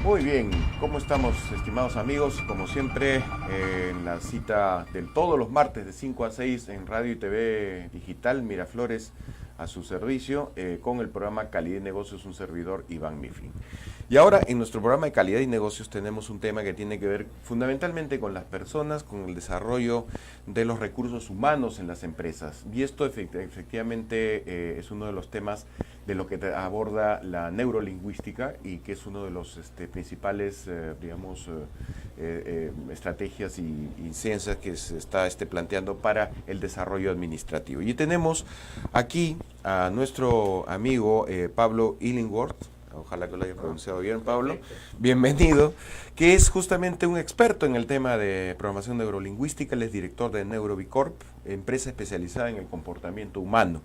Muy bien, ¿cómo estamos, estimados amigos? Como siempre, en la cita de todos los martes de 5 a 6 en Radio y TV Digital Miraflores a su servicio, con el programa Calidad y Negocios, un servidor, Iván Mifflin. Y ahora, en nuestro programa de Calidad y Negocios tenemos un tema que tiene que ver fundamentalmente con las personas, con el desarrollo de los recursos humanos en las empresas. Y esto efectivamente es uno de los temas de lo que aborda la neurolingüística y que es uno de los principales, estrategias y ciencias que se está planteando para el desarrollo administrativo. Y tenemos aquí a nuestro amigo Pablo Illingworth, ojalá que lo haya pronunciado bien, Pablo, bienvenido, que es justamente un experto en el tema de programación neurolingüística. Él es director de Neurobicorp, empresa especializada en el comportamiento humano.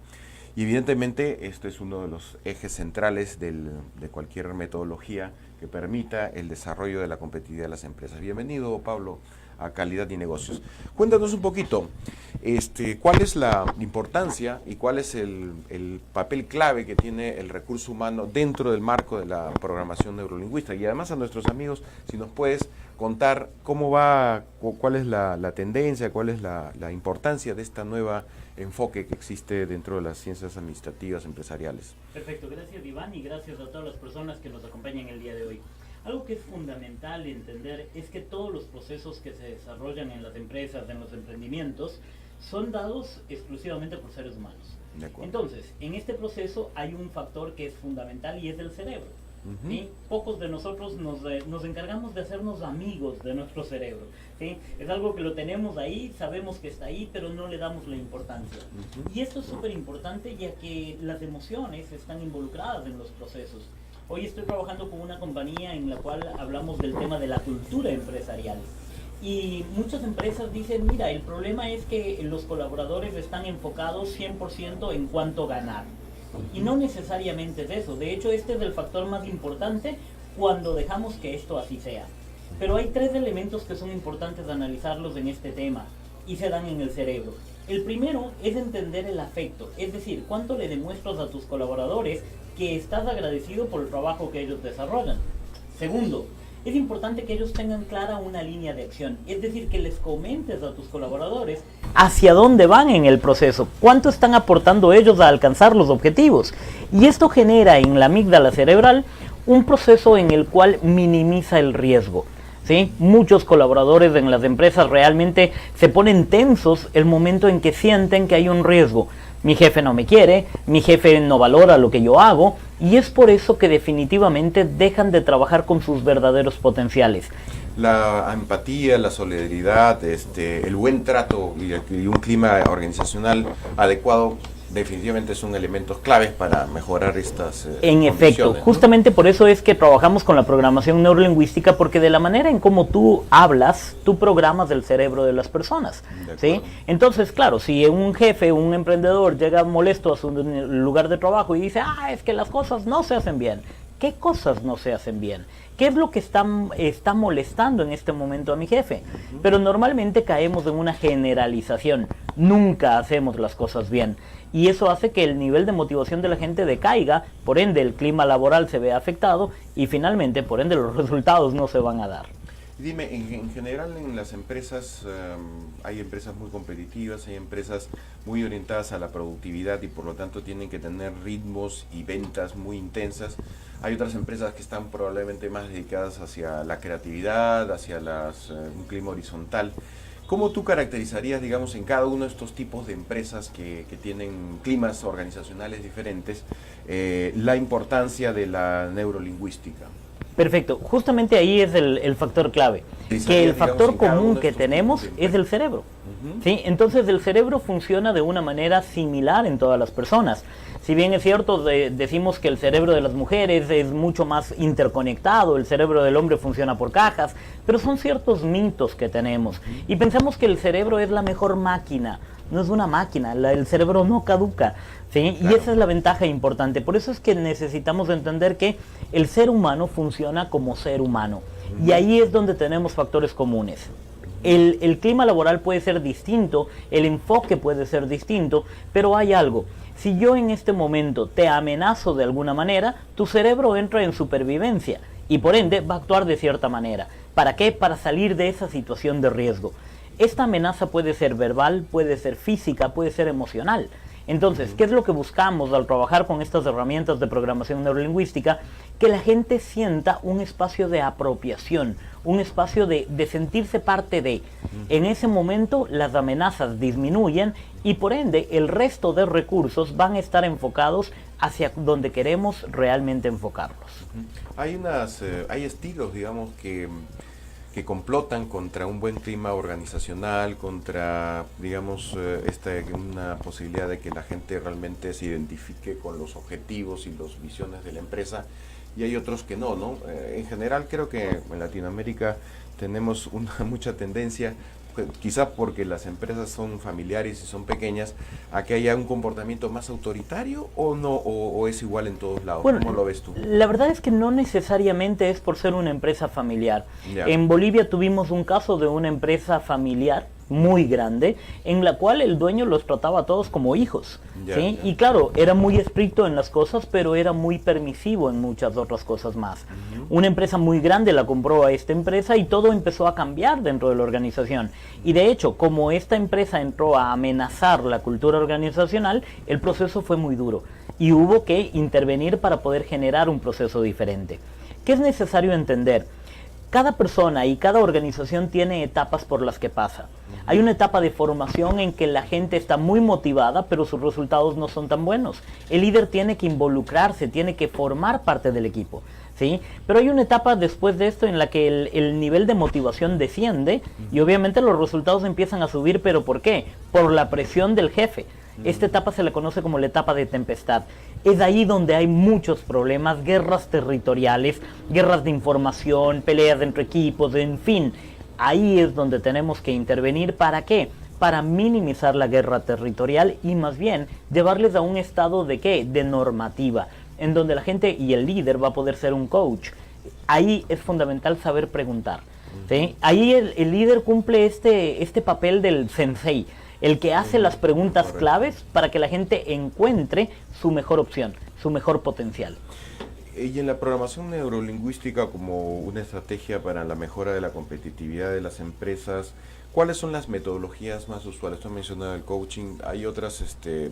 Y evidentemente esto es uno de los ejes centrales de cualquier metodología que permita el desarrollo de la competitividad de las empresas. Bienvenido, Pablo, a Calidad y Negocios. Cuéntanos un poquito, cuál es la importancia y cuál es el papel clave que tiene el recurso humano dentro del marco de la programación neurolingüística. Y además a nuestros amigos, si nos puedes contar cómo va, cuál es la tendencia, cuál es la importancia de esta nueva enfoque que existe dentro de las ciencias administrativas empresariales. Perfecto, gracias Iván y gracias a todas las personas que nos acompañan el día de hoy. Algo que es fundamental entender es que todos los procesos que se desarrollan en las empresas, en los emprendimientos, son dados exclusivamente por seres humanos. Entonces, en este proceso hay un factor que es fundamental y es el cerebro. ¿Sí? Pocos de nosotros nos encargamos de hacernos amigos de nuestro cerebro, ¿sí? Es algo que lo tenemos ahí, sabemos que está ahí, pero no le damos la importancia. Y esto es súper importante ya que las emociones están involucradas en los procesos. Hoy estoy trabajando con una compañía en la cual hablamos del tema de la cultura empresarial. Y muchas empresas dicen, mira, el problema es que los colaboradores están enfocados 100% en cuánto ganar. Y no necesariamente es eso. De hecho, este es el factor más importante cuando dejamos que esto así sea. Pero hay tres elementos que son importantes de analizarlos en este tema y se dan en el cerebro. El primero es entender el afecto, es decir, cuánto le demuestras a tus colaboradores que estás agradecido por el trabajo que ellos desarrollan. Segundo, es importante que ellos tengan clara una línea de acción, es decir, que les comentes a tus colaboradores hacia dónde van en el proceso, cuánto están aportando ellos a alcanzar los objetivos. Y esto genera en la amígdala cerebral un proceso en el cual minimiza el riesgo. ¿Sí? Muchos colaboradores en las empresas realmente se ponen tensos el momento en que sienten que hay un riesgo. Mi jefe no me quiere, mi jefe no valora lo que yo hago, y es por eso que definitivamente dejan de trabajar con sus verdaderos potenciales. La empatía, la solidaridad, el buen trato y un clima organizacional adecuado definitivamente son elementos claves para mejorar estas En efecto, justamente por eso es que trabajamos con la programación neurolingüística, porque de la manera en cómo tú hablas, tú programas el cerebro de las personas, ¿sí? Entonces, claro, si un jefe, un emprendedor llega molesto a su lugar de trabajo y dice, es que las cosas no se hacen bien. ¿Qué cosas no se hacen bien? ¿Qué es lo que está molestando en este momento a mi jefe? Pero normalmente caemos en una generalización. Nunca hacemos las cosas bien. Y eso hace que el nivel de motivación de la gente decaiga, por ende el clima laboral se ve afectado y finalmente, por ende, los resultados no se van a dar. Dime, en general en las empresas hay empresas muy competitivas, hay empresas muy orientadas a la productividad y por lo tanto tienen que tener ritmos y ventas muy intensas. Hay otras empresas que están probablemente más dedicadas hacia la creatividad, hacia un clima horizontal. ¿Cómo tú caracterizarías, digamos, en cada uno de estos tipos de empresas que tienen climas organizacionales diferentes, la importancia de la neurolingüística? Perfecto, justamente ahí es el factor clave, que el factor común que tenemos es el cerebro. ¿Sí? Entonces el cerebro funciona de una manera similar en todas las personas. Si bien es cierto, decimos que el cerebro de las mujeres es mucho más interconectado, el cerebro del hombre funciona por cajas, pero son ciertos mitos que tenemos y pensamos que el cerebro es la mejor máquina. No es una máquina, el cerebro no caduca, ¿sí? Claro. Y esa es la ventaja importante. Por eso es que necesitamos entender que el ser humano funciona como ser humano. Y ahí es donde tenemos factores comunes. El clima laboral puede ser distinto, el enfoque puede ser distinto, pero hay algo. Si yo en este momento te amenazo de alguna manera, tu cerebro entra en supervivencia y por ende va a actuar de cierta manera. ¿Para qué? Para salir de esa situación de riesgo. Esta amenaza puede ser verbal, puede ser física, puede ser emocional. Entonces, ¿qué es lo que buscamos al trabajar con estas herramientas de programación neurolingüística? Que la gente sienta un espacio de apropiación, un espacio de sentirse parte de. En ese momento las amenazas disminuyen y por ende el resto de recursos van a estar enfocados hacia donde queremos realmente enfocarlos. Hay estilos, digamos, que complotan contra un buen clima organizacional, contra, digamos, una posibilidad de que la gente realmente se identifique con los objetivos y las visiones de la empresa, y hay otros que no, ¿no? En general creo que en Latinoamérica tenemos mucha tendencia, quizá porque las empresas son familiares y son pequeñas, a que haya un comportamiento más autoritario, o no, o es igual en todos lados. Bueno, ¿cómo lo ves tú? La verdad es que no necesariamente es por ser una empresa familiar. Ya. En Bolivia tuvimos un caso de una empresa familiar muy grande, en la cual el dueño los trataba a todos como hijos, ¿sí? Y claro, era muy estricto en las cosas, pero era muy permisivo en muchas otras cosas más. Una empresa muy grande la compró a esta empresa y todo empezó a cambiar dentro de la organización. Y de hecho, como esta empresa entró a amenazar la cultura organizacional, el proceso fue muy duro y hubo que intervenir para poder generar un proceso diferente. ¿Qué es necesario entender? Cada persona y cada organización tiene etapas por las que pasa. Hay una etapa de formación en que la gente está muy motivada, pero sus resultados no son tan buenos. El líder tiene que involucrarse, tiene que formar parte del equipo, ¿sí? Pero hay una etapa después de esto en la que el nivel de motivación desciende y obviamente los resultados empiezan a subir, ¿pero por qué? Por la presión del jefe. Esta etapa se le conoce como la etapa de tempestad. Es ahí donde hay muchos problemas, guerras territoriales, guerras de información, peleas entre equipos, en fin. Ahí es donde tenemos que intervenir. ¿Para qué? Para minimizar la guerra territorial y más bien llevarles a un estado de ¿qué? De normativa, en donde la gente y el líder va a poder ser un coach. Ahí es fundamental saber preguntar, ¿sí? Ahí el líder cumple este papel del sensei, el que hace las preguntas claves para que la gente encuentre su mejor opción, su mejor potencial. Y en la programación neurolingüística como una estrategia para la mejora de la competitividad de las empresas, ¿cuáles son las metodologías más usuales? Tú has mencionado el coaching, hay otras,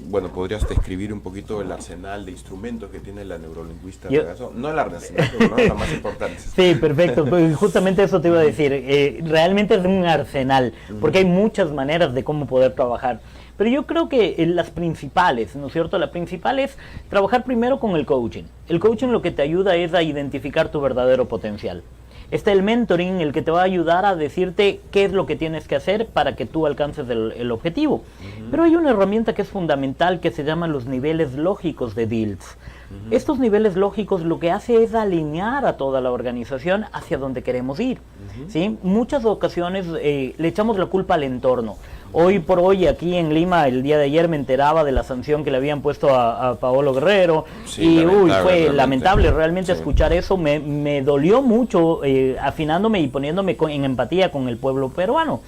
bueno, ¿podrías describir un poquito el arsenal de instrumentos que tiene la neurolingüista? No el arsenal, pero no las más importantes. Sí, perfecto, pues justamente eso te iba a decir, realmente es un arsenal, porque hay muchas maneras de cómo poder trabajar. Pero yo creo que las principales, ¿no es cierto? La principal es trabajar primero con el coaching. El coaching lo que te ayuda es a identificar tu verdadero potencial. Está el mentoring, el que te va a ayudar a decirte qué es lo que tienes que hacer para que tú alcances el objetivo. Pero hay una herramienta que es fundamental que se llama los niveles lógicos de DILS. Estos niveles lógicos lo que hace es alinear a toda la organización hacia donde queremos ir, ¿sí? Muchas ocasiones le echamos la culpa al entorno. Hoy por hoy aquí en Lima, el día de ayer me enteraba de la sanción que le habían puesto a Paolo Guerrero, sí, y fue lamentable realmente escuchar eso, me dolió mucho, afinándome y poniéndome en empatía con el pueblo peruano.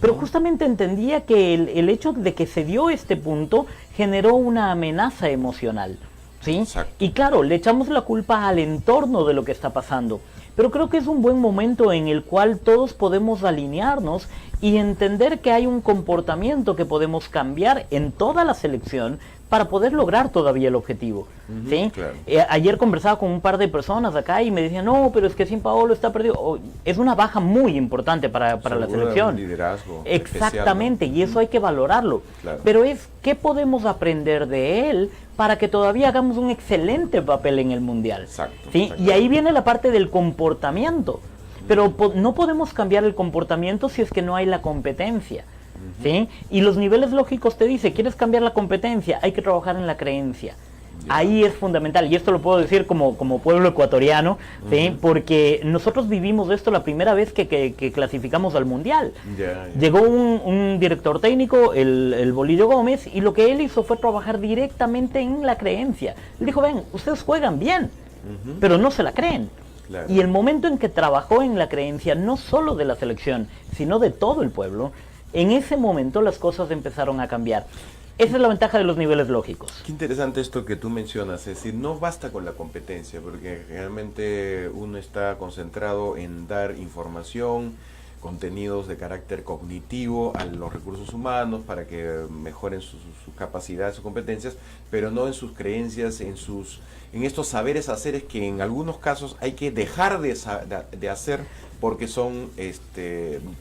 Pero justamente entendía que el hecho de que se dio este punto generó una amenaza emocional, ¿sí? Y claro, le echamos la culpa al entorno de lo que está pasando. Pero creo que es un buen momento en el cual todos podemos alinearnos y entender que hay un comportamiento que podemos cambiar en toda la selección para poder lograr todavía el objetivo, ¿sí? Claro. Ayer conversaba con un par de personas acá y me decían, no, pero es que sin Paolo está perdido. Es una baja muy importante para la selección. Un liderazgo exactamente, especial, ¿no? Y eso hay que valorarlo. Claro. Pero es, ¿qué podemos aprender de él para que todavía hagamos un excelente papel en el Mundial? Exacto, ¿sí? Y ahí viene la parte del comportamiento. Pero no podemos cambiar el comportamiento si es que no hay la competencia, ¿sí? Y los niveles lógicos te dicen, ¿quieres cambiar la competencia? Hay que trabajar en la creencia. Ahí es fundamental, y esto lo puedo decir como pueblo ecuatoriano, ¿sí? Porque nosotros vivimos esto la primera vez que clasificamos al Mundial. Llegó un director técnico, el Bolillo Gómez, y lo que él hizo fue trabajar directamente en la creencia. Él dijo, ven, ustedes juegan bien, pero no se la creen. Claro. Y el momento en que trabajó en la creencia, no solo de la selección, sino de todo el pueblo, en ese momento las cosas empezaron a cambiar. Esa es la ventaja de los niveles lógicos. Qué interesante esto que tú mencionas, es decir, no basta con la competencia, porque realmente uno está concentrado en dar información, contenidos de carácter cognitivo a los recursos humanos para que mejoren sus capacidades, sus competencias, pero no en sus creencias, en estos saberes haceres que en algunos casos hay que dejar de hacer porque son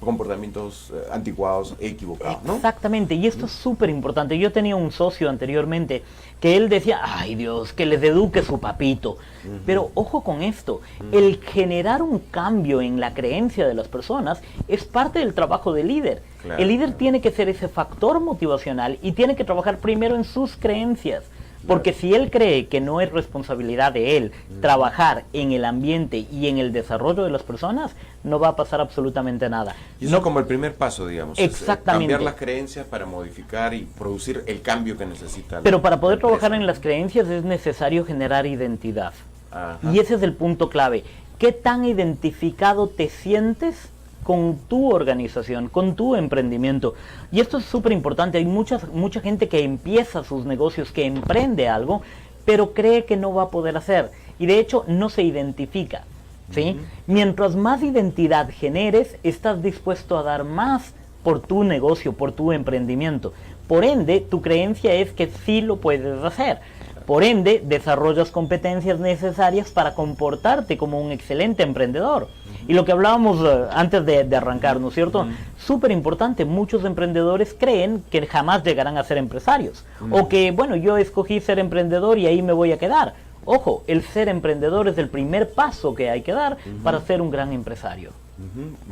comportamientos anticuados, equivocados, ¿no? Exactamente, y esto es súper importante. Yo tenía un socio anteriormente que él decía, ay Dios, que les eduque su papito. Pero ojo con esto, el generar un cambio en la creencia de las personas es parte del trabajo del líder. Claro, el líder tiene que ser ese factor motivacional y tiene que trabajar primero en sus creencias. Porque si él cree que no es responsabilidad de él trabajar en el ambiente y en el desarrollo de las personas, no va a pasar absolutamente nada. Y eso como el primer paso, digamos. Exactamente. Cambiar las creencias para modificar y producir el cambio que necesita. Pero para poder trabajar en las creencias es necesario generar identidad. Ajá. Y ese es el punto clave. ¿Qué tan identificado te sientes con tu organización, con tu emprendimiento? Y esto es súper importante. Hay mucha gente que empieza sus negocios, que emprende algo, pero cree que no va a poder hacer. Y de hecho no se identifica, ¿sí? Mientras más identidad generes, estás dispuesto a dar más por tu negocio, por tu emprendimiento. Por ende, tu creencia es que sí lo puedes hacer. Por ende, desarrollas competencias necesarias para comportarte como un excelente emprendedor. Y lo que hablábamos antes de arrancar, ¿no es cierto? Súper importante, muchos emprendedores creen que jamás llegarán a ser empresarios. O que, bueno, yo escogí ser emprendedor y ahí me voy a quedar. Ojo, el ser emprendedor es el primer paso que hay que dar para ser un gran empresario.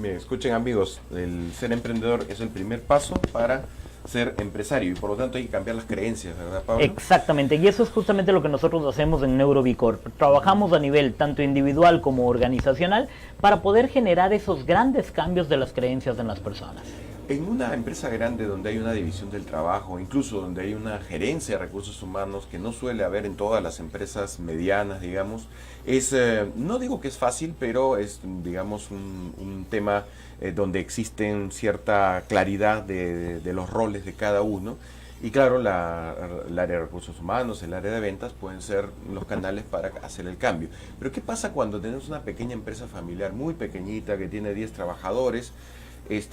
Me escuchen, amigos, el ser emprendedor es el primer paso para ser empresario y por lo tanto hay que cambiar las creencias, ¿verdad, Pablo? Exactamente, y eso es justamente lo que nosotros hacemos en NeuroBicorp. Trabajamos a nivel tanto individual como organizacional para poder generar esos grandes cambios de las creencias en las personas. En una empresa grande donde hay una división del trabajo, incluso donde hay una gerencia de recursos humanos que no suele haber en todas las empresas medianas, digamos, no digo que es fácil, pero es, digamos, un tema donde existen cierta claridad de los roles de cada uno. Y claro, el área de recursos humanos, el área de ventas pueden ser los canales para hacer el cambio. Pero ¿qué pasa cuando tenemos una pequeña empresa familiar muy pequeñita que tiene 10 trabajadores?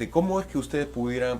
¿Cómo es que ustedes podrían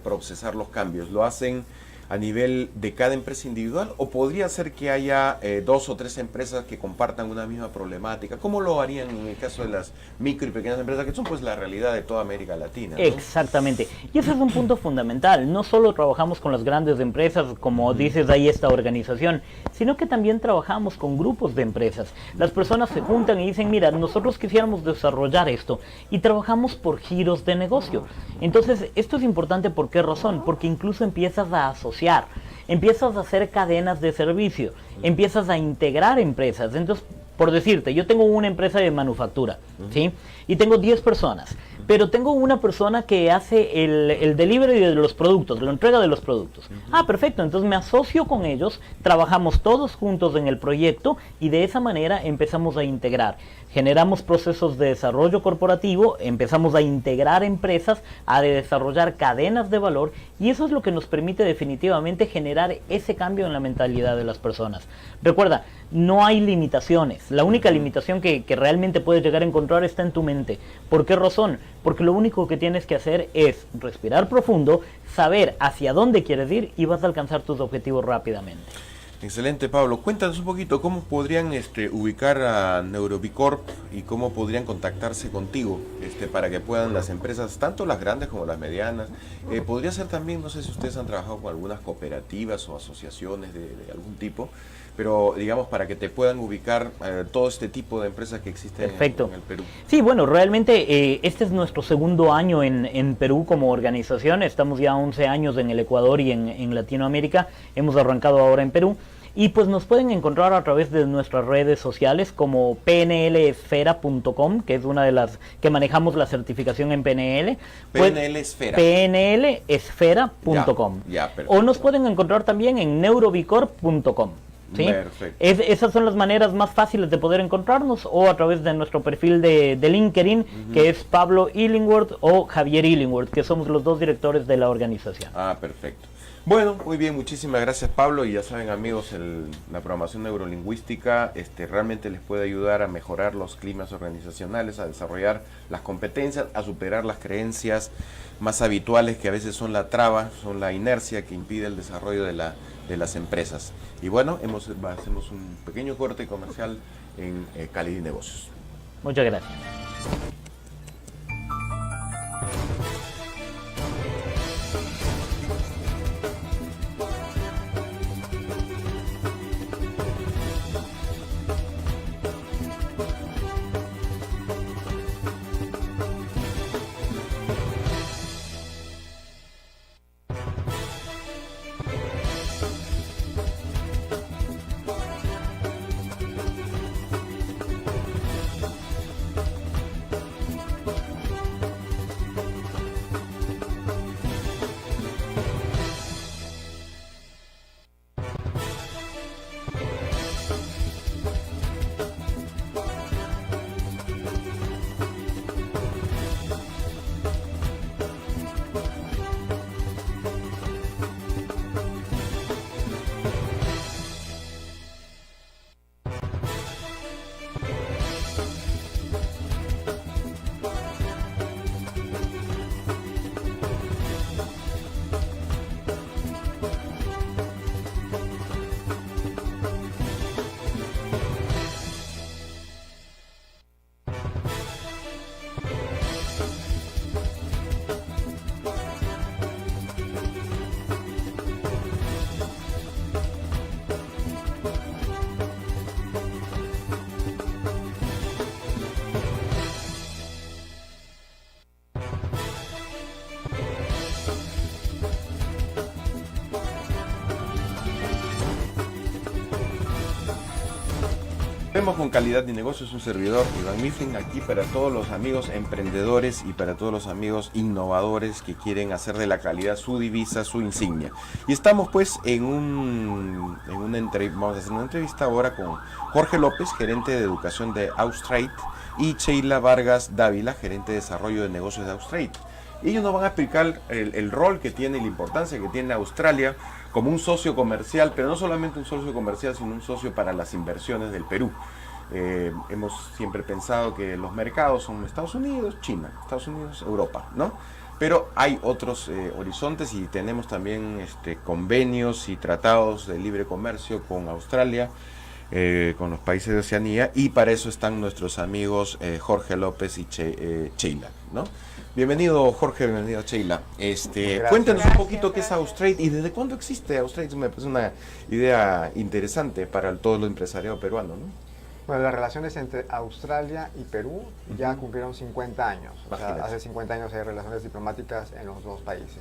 procesar los cambios? ¿Lo hacen a nivel de cada empresa individual o podría ser que haya 2 o 3 empresas que compartan una misma problemática? ¿Cómo lo harían en el caso de las micro y pequeñas empresas, que son pues la realidad de toda América Latina, ¿no? Exactamente. Y ese es un punto fundamental. No solo trabajamos con las grandes empresas, como dices, ahí esta organización, sino que también trabajamos con grupos de empresas. Las personas se juntan y dicen, mira, nosotros quisiéramos desarrollar esto, y trabajamos por giros de negocio. Entonces, esto es importante. ¿Por qué razón? Porque incluso empiezas a asociar, empiezas a hacer cadenas de servicio, empiezas a integrar empresas. Entonces, por decirte, yo tengo una empresa de manufactura, ¿sí? Y tengo 10 personas, pero tengo una persona que hace el delivery de los productos, la entrega de los productos. Ah, perfecto, entonces me asocio con ellos, trabajamos todos juntos en el proyecto y de esa manera empezamos a integrar. Generamos procesos de desarrollo corporativo, empezamos a integrar empresas, a desarrollar cadenas de valor, y eso es lo que nos permite definitivamente generar ese cambio en la mentalidad de las personas. Recuerda, no hay limitaciones. La única limitación que realmente puedes llegar a encontrar está en tu mente. ¿Por qué razón? Porque lo único que tienes que hacer es respirar profundo, saber hacia dónde quieres ir y vas a alcanzar tus objetivos rápidamente. Excelente, Pablo. Cuéntanos un poquito cómo podrían ubicar a NeuroBicorp y cómo podrían contactarse contigo para que puedan las empresas, tanto las grandes como las medianas. Podría ser también, no sé si ustedes han trabajado con algunas cooperativas o asociaciones de algún tipo, pero digamos para que te puedan ubicar todo este tipo de empresas que existen en el Perú. Sí, bueno, realmente este es nuestro segundo año en Perú como organización. Estamos ya 11 años en el Ecuador y en Latinoamérica. Hemos arrancado ahora en Perú. Y pues nos pueden encontrar a través de nuestras redes sociales como pnlesfera.com, que es una de las que manejamos la certificación en PNL. PNLesfera. pnlesfera.com. O nos pueden encontrar también en neurobicorp.com. ¿Sí? Perfecto. Esas son las maneras más fáciles de poder encontrarnos, o a través de nuestro perfil de LinkedIn, que es Pablo Illingworth o Javier Illingworth, que somos los dos directores de la organización. Ah, perfecto. Bueno, muy bien, muchísimas gracias Pablo, y ya saben amigos, la programación neurolingüística realmente les puede ayudar a mejorar los climas organizacionales, a desarrollar las competencias, a superar las creencias más habituales que a veces son la traba, son la inercia que impide el desarrollo de las empresas. Y bueno, hacemos un pequeño corte comercial en Cali Negocios. Muchas gracias. Vemos con Calidad de Negocios, un servidor, Iván Mifflin, aquí para todos los amigos emprendedores y para todos los amigos innovadores que quieren hacer de la calidad su divisa, su insignia. Y estamos pues vamos a hacer una entrevista ahora con Jorge López, gerente de educación de Austrade, y Sheila Vargas Dávila, gerente de desarrollo de negocios de Austrade. Ellos nos van a explicar el rol que tiene y la importancia que tiene Australia como un socio comercial, pero no solamente un socio comercial, sino un socio para las inversiones del Perú. Hemos siempre pensado que los mercados son Estados Unidos, China, Estados Unidos, Europa, ¿no? Pero hay otros horizontes y tenemos también convenios y tratados de libre comercio con Australia, con los países de Oceanía, y para eso están nuestros amigos Jorge López y Sheila, ¿no? Bienvenido Jorge, bienvenido Sheila. Cuéntanos un poquito qué es Austrade y desde cuándo existe Austrade. Me parece una idea interesante para todo el empresariado peruano, ¿no? Bueno, las relaciones entre Australia y Perú ya cumplieron 50 años. O sea, hace 50 años hay relaciones diplomáticas en los dos países.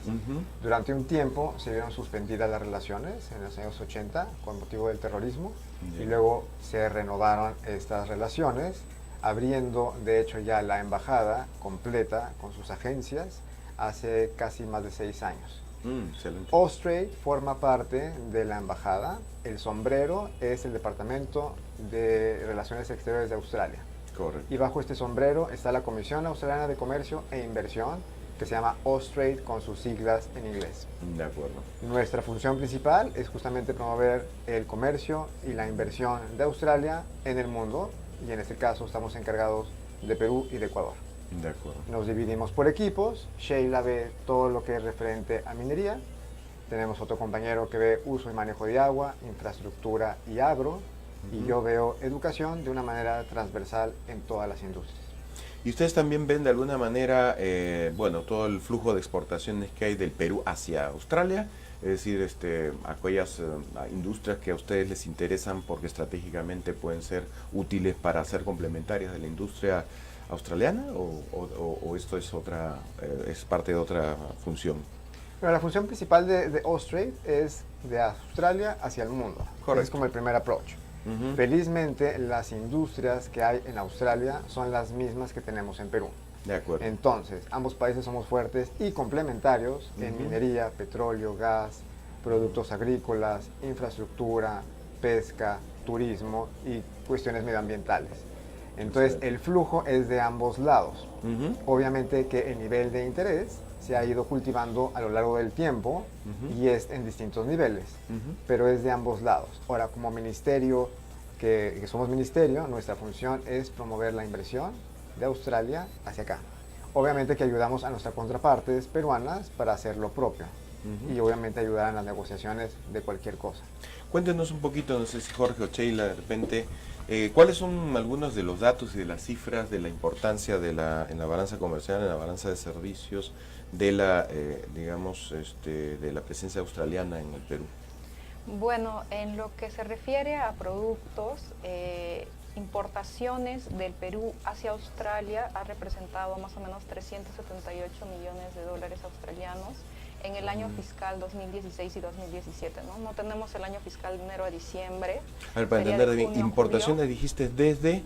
Durante un tiempo se vieron suspendidas las relaciones en los años 80 con motivo del terrorismo y luego se renovaron estas relaciones, abriendo de hecho ya la embajada completa con sus agencias hace casi más de 6 años. Excelente. Austrade forma parte de la embajada. El sombrero es el Departamento de Relaciones Exteriores de Australia. Correcto. Y bajo este sombrero está la Comisión Australiana de Comercio e Inversión, que se llama Austrade con sus siglas en inglés. De acuerdo. Nuestra función principal es justamente promover el comercio y la inversión de Australia en el mundo, y en este caso estamos encargados de Perú y de Ecuador. De acuerdo. Nos dividimos por equipos. Sheila ve todo lo que es referente a minería. Tenemos otro compañero que ve uso y manejo de agua, infraestructura y agro. Y yo veo educación de una manera transversal en todas las industrias. ¿Y ustedes también ven de alguna manera, todo el flujo de exportaciones que hay del Perú hacia Australia? Es decir, aquellas industrias que a ustedes les interesan porque estratégicamente pueden ser útiles para ser complementarias de la industria australiana, o esto es es parte de otra función. Pero la función principal de Austrade es de Australia hacia el mundo. Correcto. Es como el primer approach. Felizmente las industrias que hay en Australia son las mismas que tenemos en Perú. De acuerdo. Entonces, ambos países somos fuertes y complementarios en minería, petróleo, gas, productos agrícolas, infraestructura, pesca, turismo y cuestiones medioambientales. Entonces, el flujo es de ambos lados. Obviamente que el nivel de interés se ha ido cultivando a lo largo del tiempo y es en distintos niveles, pero es de ambos lados. Ahora, como ministerio, que somos ministerio, nuestra función es promover la inversión de Australia hacia acá. Obviamente que ayudamos a nuestras contrapartes peruanas para hacer lo propio y obviamente ayudar en las negociaciones de cualquier cosa. Cuéntenos un poquito, no sé si Jorge o Sheila de repente, ¿cuáles son algunos de los datos y de las cifras de la importancia de en la balanza comercial, en la balanza de servicios, de la, digamos, de la presencia australiana en el Perú? Bueno, en lo que se refiere a productos, importaciones del Perú hacia Australia ha representado más o menos 378 millones de dólares australianos en el año fiscal 2016 y 2017, ¿no? No tenemos el año fiscal de enero a diciembre. A ver, para entender bien, importaciones dijiste desde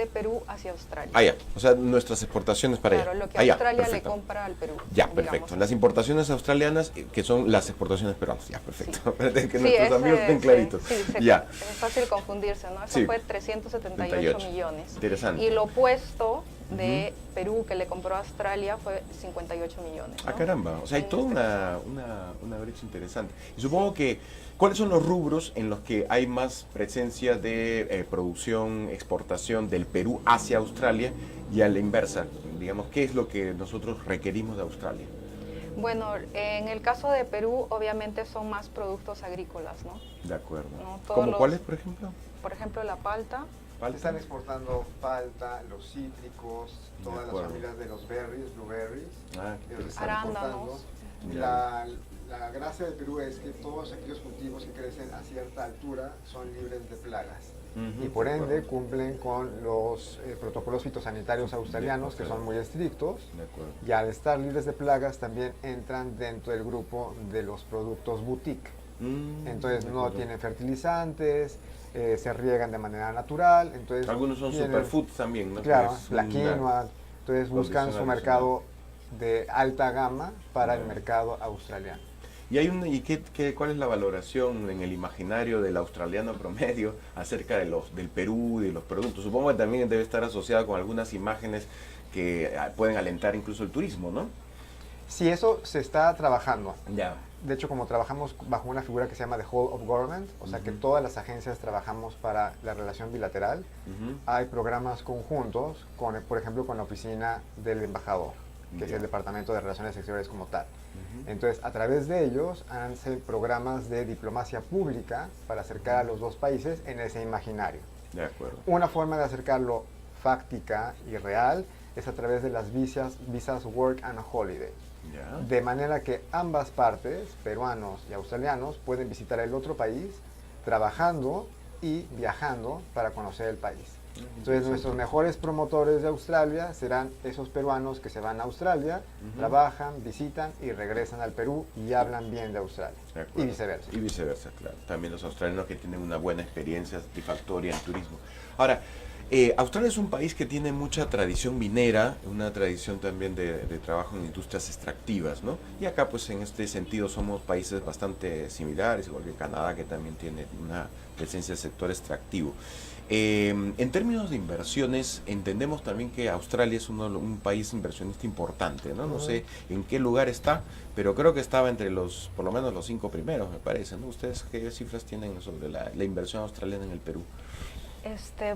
Perú hacia Australia. Ah, ya, o sea, nuestras exportaciones para allá. Claro, lo que ya, Australia le perfecto. compra al Perú. Ya, digamos perfecto. así. Las importaciones australianas, que son las exportaciones peruanas. Ya, perfecto. Sí. Que Sí, nuestros amigos estén claritos. Sí, ya. es fácil confundirse, ¿no? Eso Sí. fue 378 millones. Interesante. Y lo opuesto de Perú que le compró a Australia fue 58 millones. ¿no? Ah, caramba. O sea, hay En toda este una brecha interesante. Y supongo que, ¿cuáles son los rubros en los que hay más presencia de producción, exportación del Perú hacia Australia y a la inversa? Digamos, ¿qué es lo que nosotros requerimos de Australia? Bueno, en el caso de Perú, obviamente son más productos agrícolas, ¿no? De acuerdo. No, todos ¿Cómo los- cuáles, por ejemplo? Por ejemplo, la palta. Están exportando palta, los cítricos, todas las acuerdo. familias de los berries, blueberries. Ah, qué Los están interesante. Arándanos. exportando. La gracia de Perú es que todos aquellos cultivos que crecen a cierta altura son libres de plagas. Ujú, Y por de ende acuerdo. cumplen con los protocolos fitosanitarios australianos, que son muy estrictos. De acuerdo. Y al estar libres de plagas también entran dentro del grupo de los productos boutique. Entonces de no acuerdo. tienen fertilizantes, se riegan de manera natural. Entonces Algunos son tienen- superfoods también, ¿no? Claro, Que es la una quinoa. Entonces buscan condición su adicional. mercado de alta gama para el Claro. mercado australiano. ¿Y hay cuál es la valoración en el imaginario del australiano promedio acerca de del Perú y de los productos? Supongo que también debe estar asociado con algunas imágenes que pueden alentar incluso el turismo, ¿no? Sí, eso se está trabajando. Ya. De hecho, como trabajamos bajo una figura que se llama The Whole of Government, o sea que Ujú. todas las agencias trabajamos para la relación bilateral, hay programas conjuntos, por ejemplo, con la oficina del embajador, que es Ya. el Departamento de Relaciones Exteriores como tal. Entonces, a través de ellos, hacen programas de diplomacia pública para acercar a los dos países en ese imaginario. De acuerdo. Una forma de acercarlo fáctica y real es a través de las visas Work and Holiday. Ya. De manera que ambas partes, peruanos y australianos, pueden visitar el otro país trabajando y viajando para conocer el país. Entonces nuestros mejores promotores de Australia serán esos peruanos que se van a Australia, trabajan, visitan y regresan al Perú y hablan bien de Australia. De acuerdo. Y viceversa. Y viceversa, claro. También los australianos que tienen una buena experiencia satisfactoria en turismo. Ahora, Australia es un país que tiene mucha tradición minera, una tradición también de trabajo en industrias extractivas, ¿no? Y acá, pues, en este sentido somos países bastante similares, igual que Canadá, que también tiene una presencia del sector extractivo. En términos de inversiones, entendemos también que Australia es un país inversionista importante, ¿no? No sé en qué lugar está, pero creo que estaba entre por lo menos los 5 primeros, me parece, ¿no? ¿Ustedes qué cifras tienen sobre la inversión australiana en el Perú?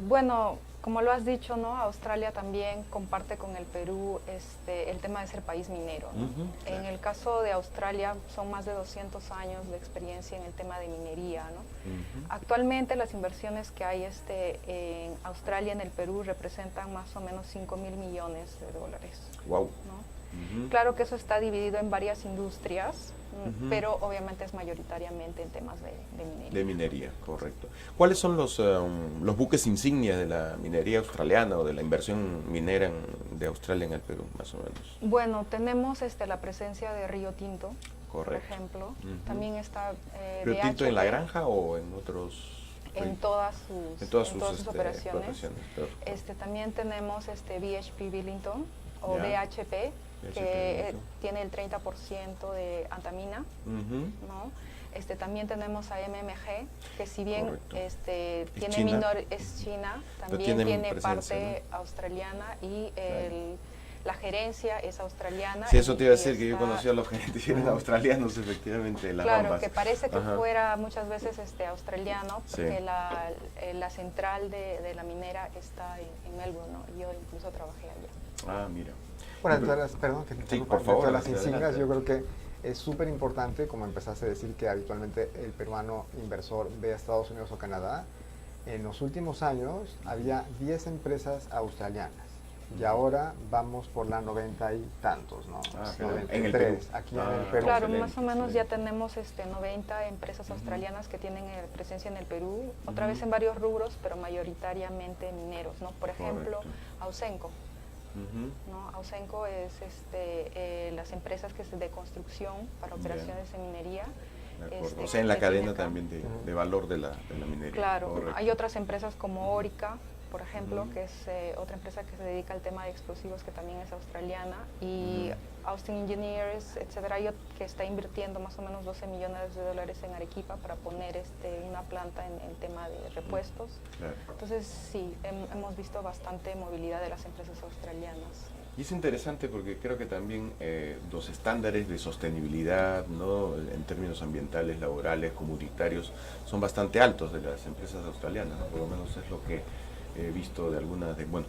Bueno, como lo has dicho, ¿no? Australia también comparte con el Perú el tema de ser país minero, ¿no? Ujú, claro. En el caso de Australia son más de 200 años de experiencia en el tema de minería, ¿no? Ujú. Actualmente las inversiones que hay en Australia en el Perú representan más o menos 5.000 millones de dólares, Wow. ¿no? Ujú. Claro que eso está dividido en varias industrias, Ujú. pero obviamente es mayoritariamente en temas de minería. De minería, correcto. ¿Cuáles son los buques insignia de la minería australiana o de la inversión minera de Australia en el Perú, más o menos? Bueno, tenemos la presencia de Río Tinto, Correcto. por ejemplo. Ujú. También está ¿Río Tinto en la BHP, granja o en otros? en todas sus, en todas sus operaciones. Perfecto. También tenemos BHP Billington o Ya. BHP, que Billington. tiene el 30% de antamina, Ujú. ¿no? También tenemos a MMG, que si bien Correcto. tiene China. es China, Pero también tienen tiene presencia, parte australiana y La gerencia es australiana. Sí, eso te iba a decir, y que yo conocí a los gerentes australianos, efectivamente, las claro, Bambas. que parece que Ajá. fuera muchas veces australiano, porque Sí. la central de la minera está en Melbourne, ¿no? Yo incluso trabajé allá. Ah, mira. Bueno, dentro de las, perdón, que te Sí, interrumpa, por favor, dentro de las insignias, adelante. yo creo que es súper importante, como empezaste a decir, que habitualmente el peruano inversor ve a Estados Unidos o Canadá. En los últimos años había 10 empresas australianas y ahora vamos por la 90 y tantos, ¿no? Ah, 93, en el Perú. aquí Ah, en el Perú. Claro, excelente, más o menos excelente. ya tenemos 90 empresas australianas que tienen presencia en el Perú, otra Ujú. vez en varios rubros, pero mayoritariamente mineros, ¿no? Por ejemplo, Correcto. Ausenco, Ujú. ¿no? Ausenco es las empresas que se de construcción para Ya. operaciones de minería. De acuerdo. O que sea, en la tiene cadena acá. también de Ujú. valor de la minería. Claro, Correcto. hay otras empresas como Orica, por ejemplo, Ujú. que es otra empresa que se dedica al tema de explosivos, que también es australiana, y Ujú. Austin Engineers, etcétera, que está invirtiendo más o menos $12 millones en Arequipa para poner una planta en tema de repuestos. Claro. Entonces, sí, hemos visto bastante movilidad de las empresas australianas. Y es interesante porque creo que también los estándares de sostenibilidad, ¿no? En términos ambientales, laborales, comunitarios, son bastante altos de las empresas australianas, ¿no? Por lo menos es lo que he visto de algunas, bueno,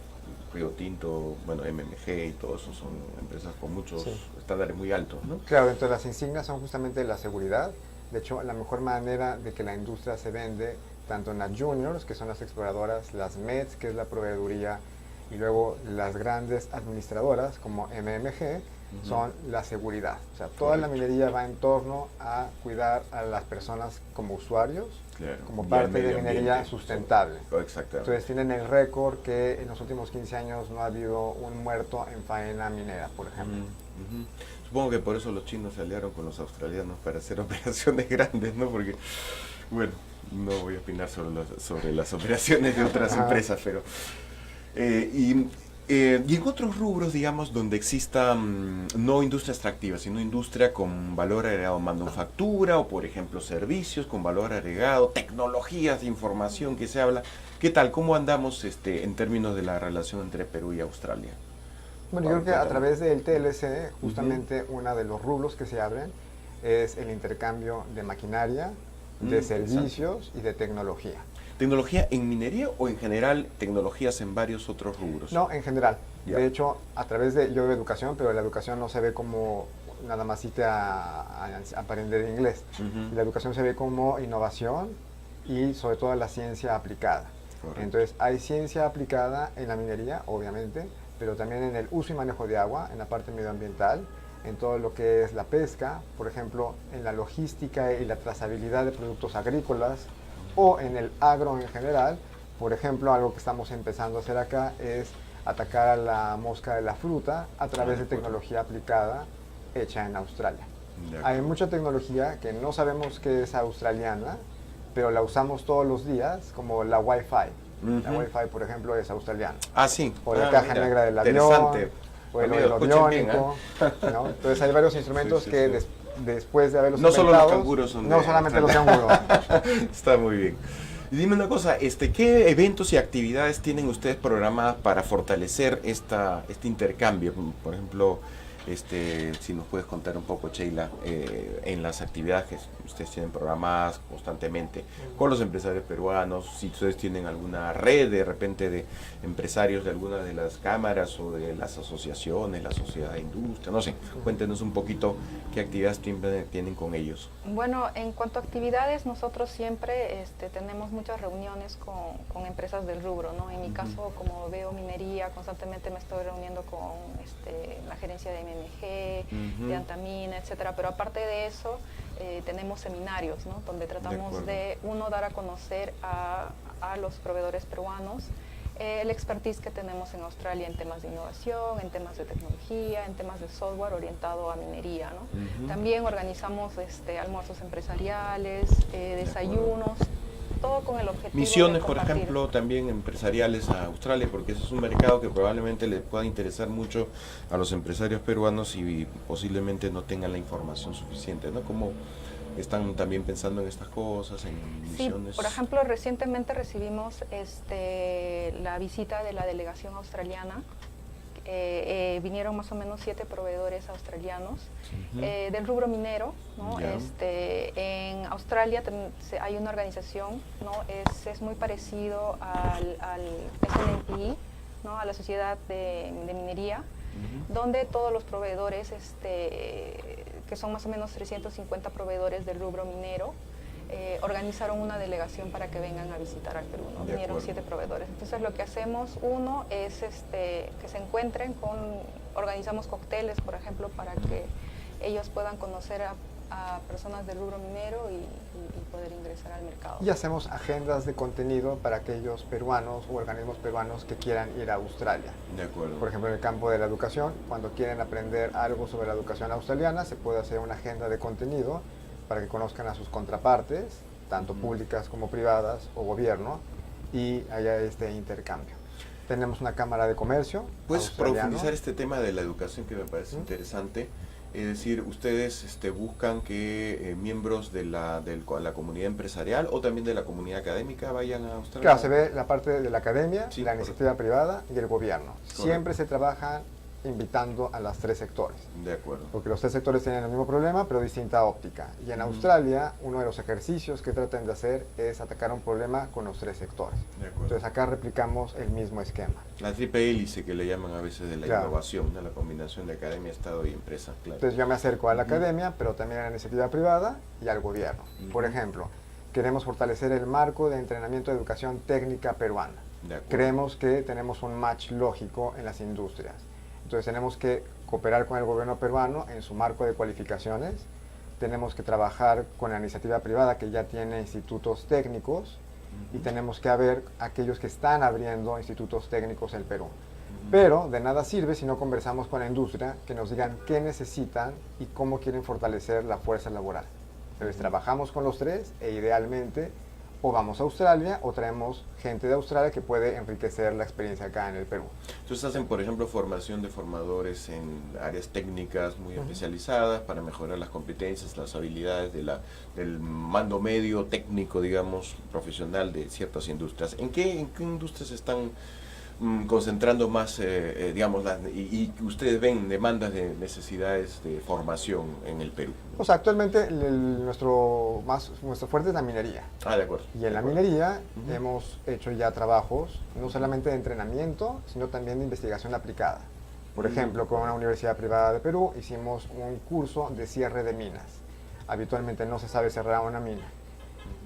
Río Tinto, bueno, MMG y todo eso son empresas con muchos Sí. estándares muy altos, ¿no? Claro, dentro de las insignias son justamente la seguridad. De hecho, la mejor manera de que la industria se vende, tanto en las juniors, que son las exploradoras, las MEDs, que es la proveeduría, y luego las grandes administradoras como MMG, Ujú. son la seguridad. O sea, toda la Correcto. minería va en torno a cuidar a las personas como usuarios, Claro. como Y al parte de medio minería ambiente. sustentable. Oh, exactamente. Entonces tienen el récord que en los últimos 15 años no ha habido un muerto en faena minera, por ejemplo. Ujú, ujú. Supongo que por eso los chinos se aliaron con los australianos para hacer operaciones grandes, ¿no? Porque, bueno, no voy a opinar sobre las operaciones de otras Ajá. empresas, pero... y en otros rubros, digamos, donde exista no industria extractiva, sino industria con valor agregado, manufactura o, por ejemplo, servicios con valor agregado, tecnologías de información que se habla. ¿Qué tal? ¿Cómo andamos en términos de la relación entre Perú y Australia? Bueno, yo creo que a Cuéntame. través del TLC, justamente uno de los rubros que se abren es el intercambio de maquinaria, de servicios y de tecnología. ¿Tecnología en minería o en general tecnologías en varios otros rubros? No, en general. Ya. De hecho, a través de, yo veo educación, pero la educación no se ve como nada más irte a aprender inglés. Ujú. La educación se ve como innovación y sobre todo la ciencia aplicada. Correcto. Entonces, hay ciencia aplicada en la minería, obviamente, pero también en el uso y manejo de agua, en la parte medioambiental, en todo lo que es la pesca, por ejemplo, en la logística y la trazabilidad de productos agrícolas, o en el agro en general. Por ejemplo, algo que estamos empezando a hacer acá es atacar a la mosca de la fruta a través de tecnología aplicada hecha en Australia. De Hay acuerdo. mucha tecnología que no sabemos que es australiana, pero la usamos todos los días, como la Wi-Fi. La Ujú. Wi-Fi, por ejemplo, es australiana. Ah, sí. O la Ah, caja mira, negra del avión, interesante. o el Amigos, oído escuchen bien, biónico, ¿no? Entonces hay varios instrumentos Sí, sí, que sí. después de haberlos No solo los inventados, canguros son no de solamente los Australia. canguros. Está muy bien. Y dime una cosa, ¿qué eventos y actividades tienen ustedes programadas para fortalecer este intercambio? Por ejemplo, si nos puedes contar un poco, Sheila, en las actividades que ustedes tienen programadas constantemente con los empresarios peruanos, si ustedes tienen alguna red de repente de empresarios de alguna de las cámaras o de las asociaciones, la sociedad de industria, no sé, cuéntenos un poquito qué actividades tienen con ellos. Bueno, en cuanto a actividades, nosotros siempre tenemos muchas reuniones con empresas del rubro, ¿no? En mi caso, como veo minería, constantemente me estoy reuniendo con la gerencia de MMG, Ujú. de Antamina, etcétera. Pero aparte de eso, tenemos seminarios, ¿no? Donde tratamos acuerdo. de, uno, dar a conocer a los proveedores peruanos el expertise que tenemos en Australia en temas de innovación, en temas de tecnología, en temas de software orientado a minería, ¿no? Ujú. También organizamos almuerzos empresariales, desayunos, todo con el objetivo Misiones, de por compartir. ejemplo, también empresariales a Australia, porque ese es un mercado que probablemente le pueda interesar mucho a los empresarios peruanos y posiblemente no tengan la información suficiente, ¿no? Como están también pensando en estas cosas, en Sí, misiones. por ejemplo, recientemente recibimos la visita de la delegación australiana vinieron más o menos 7 proveedores australianos del rubro minero, ¿no? En Australia hay una organización, ¿no? Es muy parecido al SNPI, ¿no? A la Sociedad de Minería, donde todos los proveedores, que son más o menos 350 proveedores del rubro minero, organizaron una delegación para que vengan a visitar al Perú, ¿no? Vinieron 7 proveedores. Entonces lo que hacemos, uno es que se encuentren organizamos cócteles, por ejemplo, para que ellos puedan conocer a personas del rubro minero y poder ingresar al mercado. Y hacemos agendas de contenido para aquellos peruanos o organismos peruanos que quieran ir a Australia. De acuerdo. Por ejemplo, en el campo de la educación, cuando quieren aprender algo sobre la educación australiana, se puede hacer una agenda de contenido para que conozcan a sus contrapartes, tanto públicas como privadas o gobierno, y haya este intercambio. Tenemos una cámara de comercio. ¿Puedes profundizar este tema de la educación que me parece interesante? Es decir, ustedes buscan que miembros de la comunidad empresarial o también de la comunidad académica vayan a Australia. Claro, se ve la parte de la academia, Sí, la correcto. iniciativa privada y el gobierno. Correcto. Siempre se trabaja invitando a los 3 sectores. De acuerdo. Porque los 3 sectores tienen el mismo problema, pero distinta óptica. Y en Australia, uno de los ejercicios que tratan de hacer es atacar un problema con los 3 sectores. De acuerdo. Entonces acá replicamos el mismo esquema. La triple hélice que le llaman a veces de la Claro. innovación, ¿no? La combinación de academia, Estado y empresa. Claro. Entonces yo me acerco a la academia, pero también a la iniciativa privada y al gobierno. Por ejemplo, queremos fortalecer el marco de entrenamiento de educación técnica peruana. De acuerdo. Creemos que tenemos un match lógico en las industrias. Entonces tenemos que cooperar con el gobierno peruano en su marco de cualificaciones. Tenemos que trabajar con la iniciativa privada que ya tiene institutos técnicos y tenemos que ver aquellos que están abriendo institutos técnicos en el Perú. Pero de nada sirve si no conversamos con la industria, que nos digan qué necesitan y cómo quieren fortalecer la fuerza laboral. Entonces trabajamos con los 3 e idealmente o vamos a Australia o traemos gente de Australia que puede enriquecer la experiencia acá en el Perú. Entonces hacen, por ejemplo, formación de formadores en áreas técnicas muy especializadas para mejorar las competencias, las habilidades del mando medio técnico, digamos, profesional de ciertas industrias. ¿En qué industrias están concentrando más, digamos, y ustedes ven demandas de necesidades de formación en el Perú? O sea, actualmente nuestro fuerte es la minería. De acuerdo. Y en la minería hemos hecho ya trabajos, no solamente de entrenamiento, sino también de investigación aplicada. Por ejemplo, con una universidad privada de Perú hicimos un curso de cierre de minas. Habitualmente no se sabe cerrar una mina.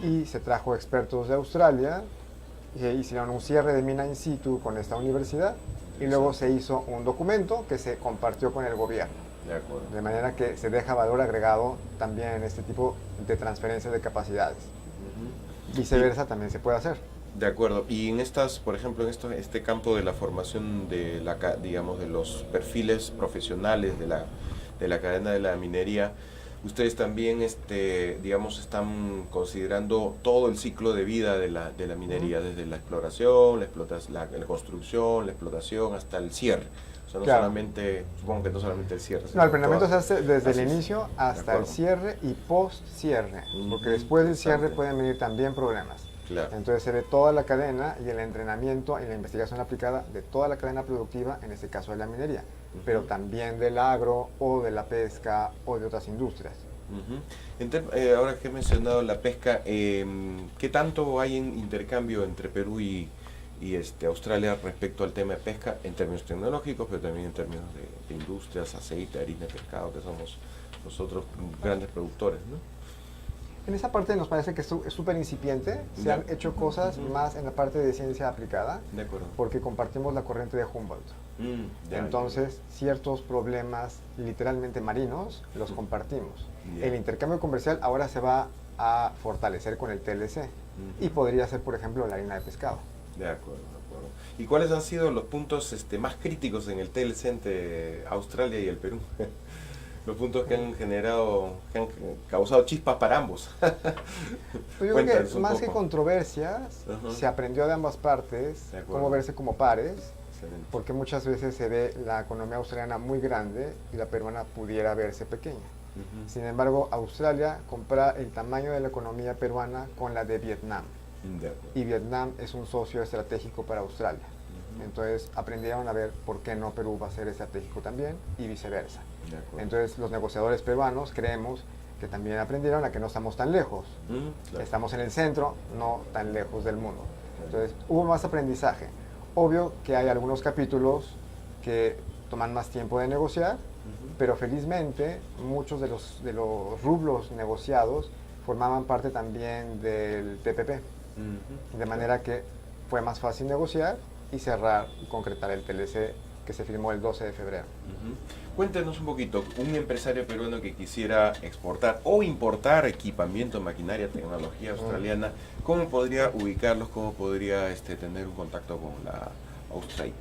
Y se trajo expertos de Australia, hicieron un cierre de mina in situ con esta universidad y luego se hizo un documento que se compartió con el gobierno. De acuerdo. De manera que se deja valor agregado también en este tipo de transferencia de capacidades. Viceversa también se puede hacer. De acuerdo. Y en estas, por ejemplo, en este campo de la formación de digamos, de los perfiles profesionales de la cadena de la minería, ustedes también, digamos, están considerando todo el ciclo de vida de la minería, desde la exploración, la construcción, la explotación, hasta el cierre. O sea, no Claro. solamente, supongo que no solamente el cierre. No, sino el planeamiento se todas- hace desde el Así es. inicio De hasta el acuerdo. cierre y post-cierre, porque después del cierre pueden venir también problemas. Claro. Entonces se ve toda la cadena y el entrenamiento y la investigación aplicada de toda la cadena productiva, en este caso de la minería, pero también del agro o de la pesca o de otras industrias. Ahora que he mencionado la pesca, ¿qué tanto hay en intercambio entre Perú y Australia respecto al tema de pesca en términos tecnológicos, pero también en términos de industrias, aceite, harina, pescado, que somos nosotros grandes productores, ¿no? En esa parte nos parece que es súper incipiente, se Ya. han hecho cosas más en la parte de ciencia aplicada, De acuerdo. porque compartimos la corriente de Humboldt. Ya, Entonces, ciertos problemas literalmente marinos los compartimos. Ya. El intercambio comercial ahora se va a fortalecer con el TLC y podría ser, por ejemplo, la harina de pescado. De acuerdo, de acuerdo. ¿Y cuáles han sido los puntos más críticos en el TLC entre Australia y el Perú? Los puntos que han generado, que han causado chispas para ambos. Pues yo creo Cuéntanos que un más que poco. controversias, Ajá. se aprendió de ambas partes De acuerdo. cómo verse como pares, Excelente. porque muchas veces se ve la economía australiana muy grande y la peruana pudiera verse pequeña. Sin embargo, Australia compara el tamaño de la economía peruana con la de Vietnam. De acuerdo. Y Vietnam es un socio estratégico para Australia. Entonces aprendieron a ver por qué no Perú va a ser estratégico también y viceversa. Entonces los negociadores peruanos creemos que también aprendieron a que no estamos tan lejos. Claro. Estamos en el centro, no tan lejos del mundo. Entonces hubo más aprendizaje. Obvio que hay algunos capítulos que toman más tiempo de negociar, pero felizmente muchos de los rublos negociados formaban parte también del TPP, de manera que fue más fácil negociar y cerrar y concretar el TLC que se firmó el 12 de febrero. Cuéntenos un poquito, un empresario peruano que quisiera exportar o importar equipamiento, maquinaria, tecnología australiana, ¿cómo podría ubicarlos? ¿Cómo podría tener un contacto con la Austrade?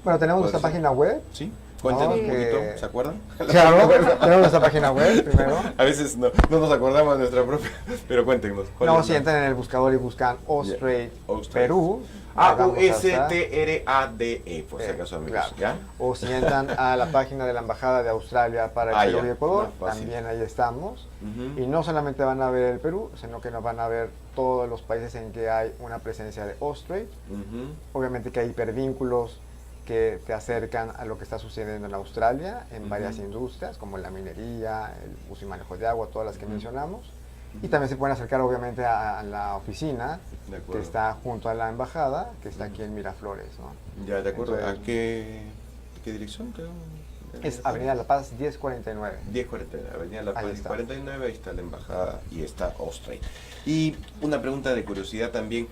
Bueno, tenemos nuestra página web. Sí. Cuéntenos un poquito, ¿se acuerdan? Claro, tenemos nuestra página web primero. A veces no nos acordamos de nuestra propia, pero cuéntenos. No, si entran en el buscador y buscan Austrade Perú. AUSTRADE, por si acaso, amigos. Claro. ¿Ya? O si entran a la página de la Embajada de Australia para el Perú y Ecuador, también ahí estamos. Y no solamente van a ver el Perú, sino que nos van a ver todos los países en que hay una presencia de Austrade. Obviamente que hay hipervínculos que te acercan a lo que está sucediendo en Australia, en varias industrias, como la minería, el uso y manejo de agua, todas las que mencionamos. Y también se pueden acercar obviamente a la oficina, que está junto a la embajada, que está aquí en Miraflores, ¿no? Ya, de acuerdo. Entonces, ¿a qué dirección? Es Avenida La Paz 1049. 1049, Avenida La Paz 1049, ahí está la embajada y está Austrade. Y una pregunta de curiosidad también.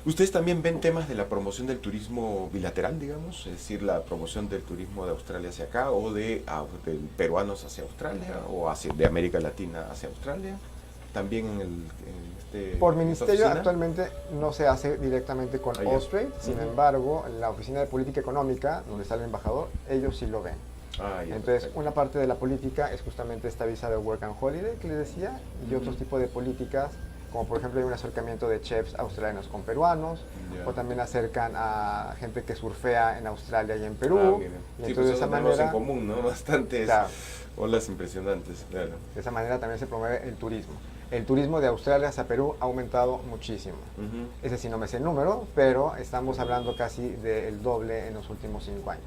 ¿Ustedes también ven temas de la promoción del turismo bilateral, digamos? Es decir, la promoción del turismo de Australia hacia acá, o de peruanos hacia Australia, o de América Latina hacia Australia. También por ministerio actualmente no se hace directamente con Austrade, sin embargo, la Oficina de Política Económica, donde está el embajador, ellos sí lo ven. Entonces, una parte de la política es justamente esta visa de Work and Holiday que les decía, y otros tipos de políticas, como por ejemplo hay un acercamiento de chefs australianos con peruanos, o también acercan a gente que surfea en Australia y en Perú. Y entonces de esa manera en común, ¿no? Bastantes olas impresionantes, claro. De esa manera también se promueve el turismo. El turismo de Australia hacia Perú ha aumentado muchísimo. Ese sí no me sé el número, pero estamos hablando casi del doble en los últimos 5 años.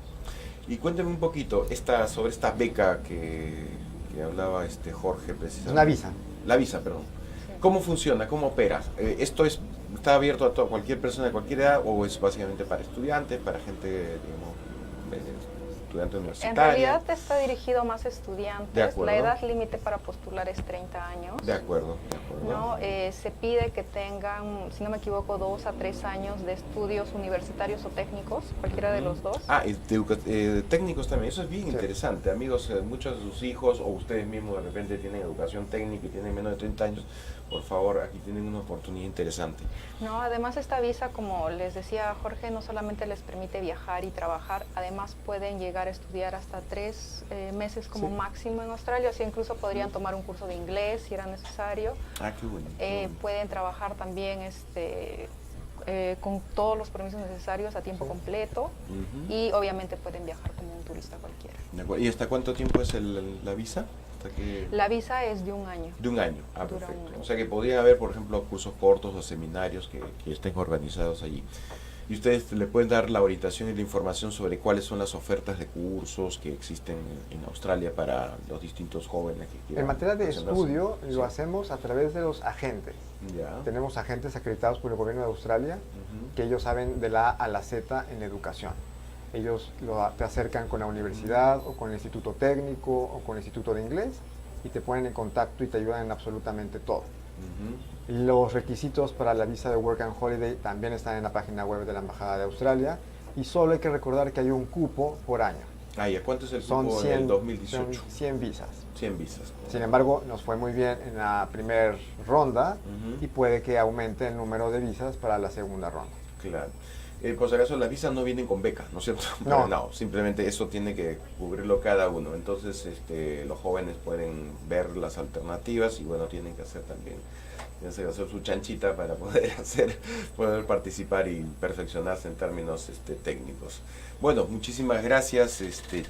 Y cuénteme un poquito sobre esta beca que hablaba Jorge precisamente. Una visa. La visa, perdón. ¿Cómo funciona? ¿Cómo opera? ¿Esto está abierto a cualquier persona de cualquier edad o es básicamente para estudiantes, para gente, digamos, estudiante universitaria? En realidad está dirigido a más estudiantes. La edad límite para postular es 30 años. De acuerdo. ¿No? Se pide que tengan, si no me equivoco, 2 a 3 años de estudios universitarios o técnicos, cualquiera de los dos. De técnicos también, eso es bien interesante. Amigos, muchos de sus hijos o ustedes mismos de repente tienen educación técnica y tienen menos de 30 años, por favor, aquí tienen una oportunidad interesante. No, además esta visa, como les decía Jorge, no solamente les permite viajar y trabajar, además pueden llegar a estudiar hasta 3 meses como máximo en Australia, o sea, incluso podrían tomar un curso de inglés si era necesario. Qué bueno. Pueden trabajar también con todos los permisos necesarios a tiempo completo y obviamente pueden viajar como un turista cualquiera. ¿Y hasta cuánto tiempo es la visa? La visa es de 1 año. De 1 año, perfecto. O sea que podría haber, por ejemplo, cursos cortos o seminarios que estén organizados allí. Y ustedes le pueden dar la orientación y la información sobre cuáles son las ofertas de cursos que existen en Australia para los distintos jóvenes que quieran. En materia de estudio lo hacemos a través de los agentes. Tenemos agentes acreditados por el gobierno de Australia que ellos saben de la A a la Z en educación. Ellos te acercan con la universidad o con el instituto técnico o con el instituto de inglés y te ponen en contacto y te ayudan en absolutamente todo. Los requisitos para la visa de Work and Holiday también están en la página web de la Embajada de Australia y solo hay que recordar que hay un cupo por año. ¿Y a cuánto es el cupo en el 2018? Son 100 visas. 100 visas. Sin embargo, nos fue muy bien en la primera ronda y puede que aumente el número de visas para la segunda ronda. Claro. Por si acaso, las visas no vienen con beca, ¿no es cierto? No, simplemente eso tiene que cubrirlo cada uno. Entonces, los jóvenes pueden ver las alternativas y, bueno, tienen que hacer también ya se hacer su chanchita para poder participar y perfeccionarse en términos técnicos. Bueno, muchísimas gracias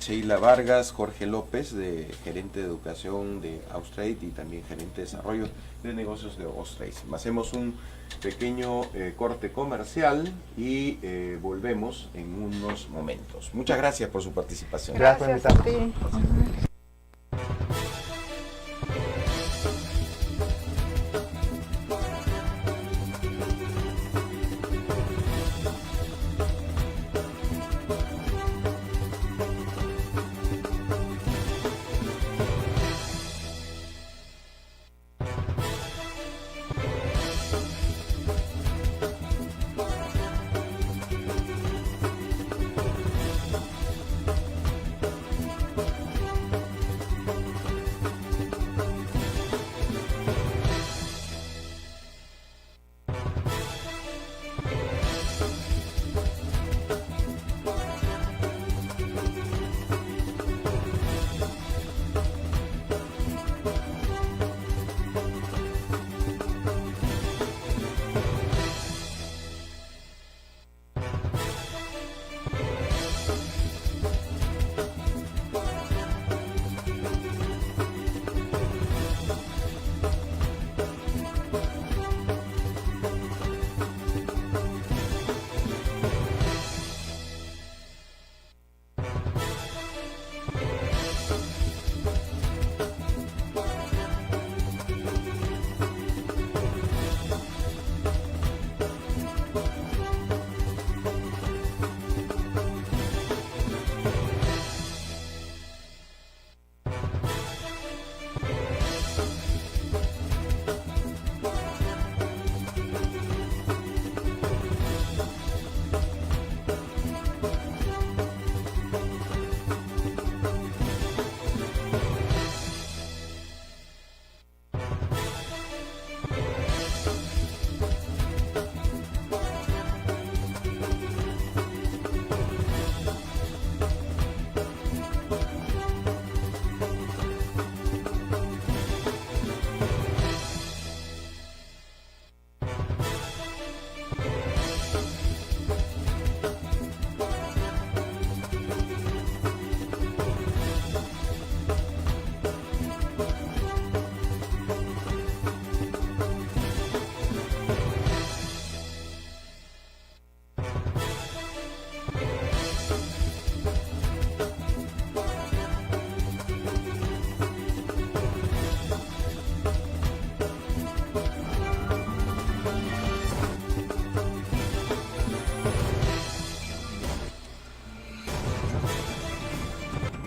Sheila Vargas, Jorge López, gerente de educación de Austrade y también gerente de desarrollo de negocios de Austrade. Hacemos un pequeño corte comercial y volvemos en unos momentos. Muchas gracias por su participación. Gracias por invitarnos.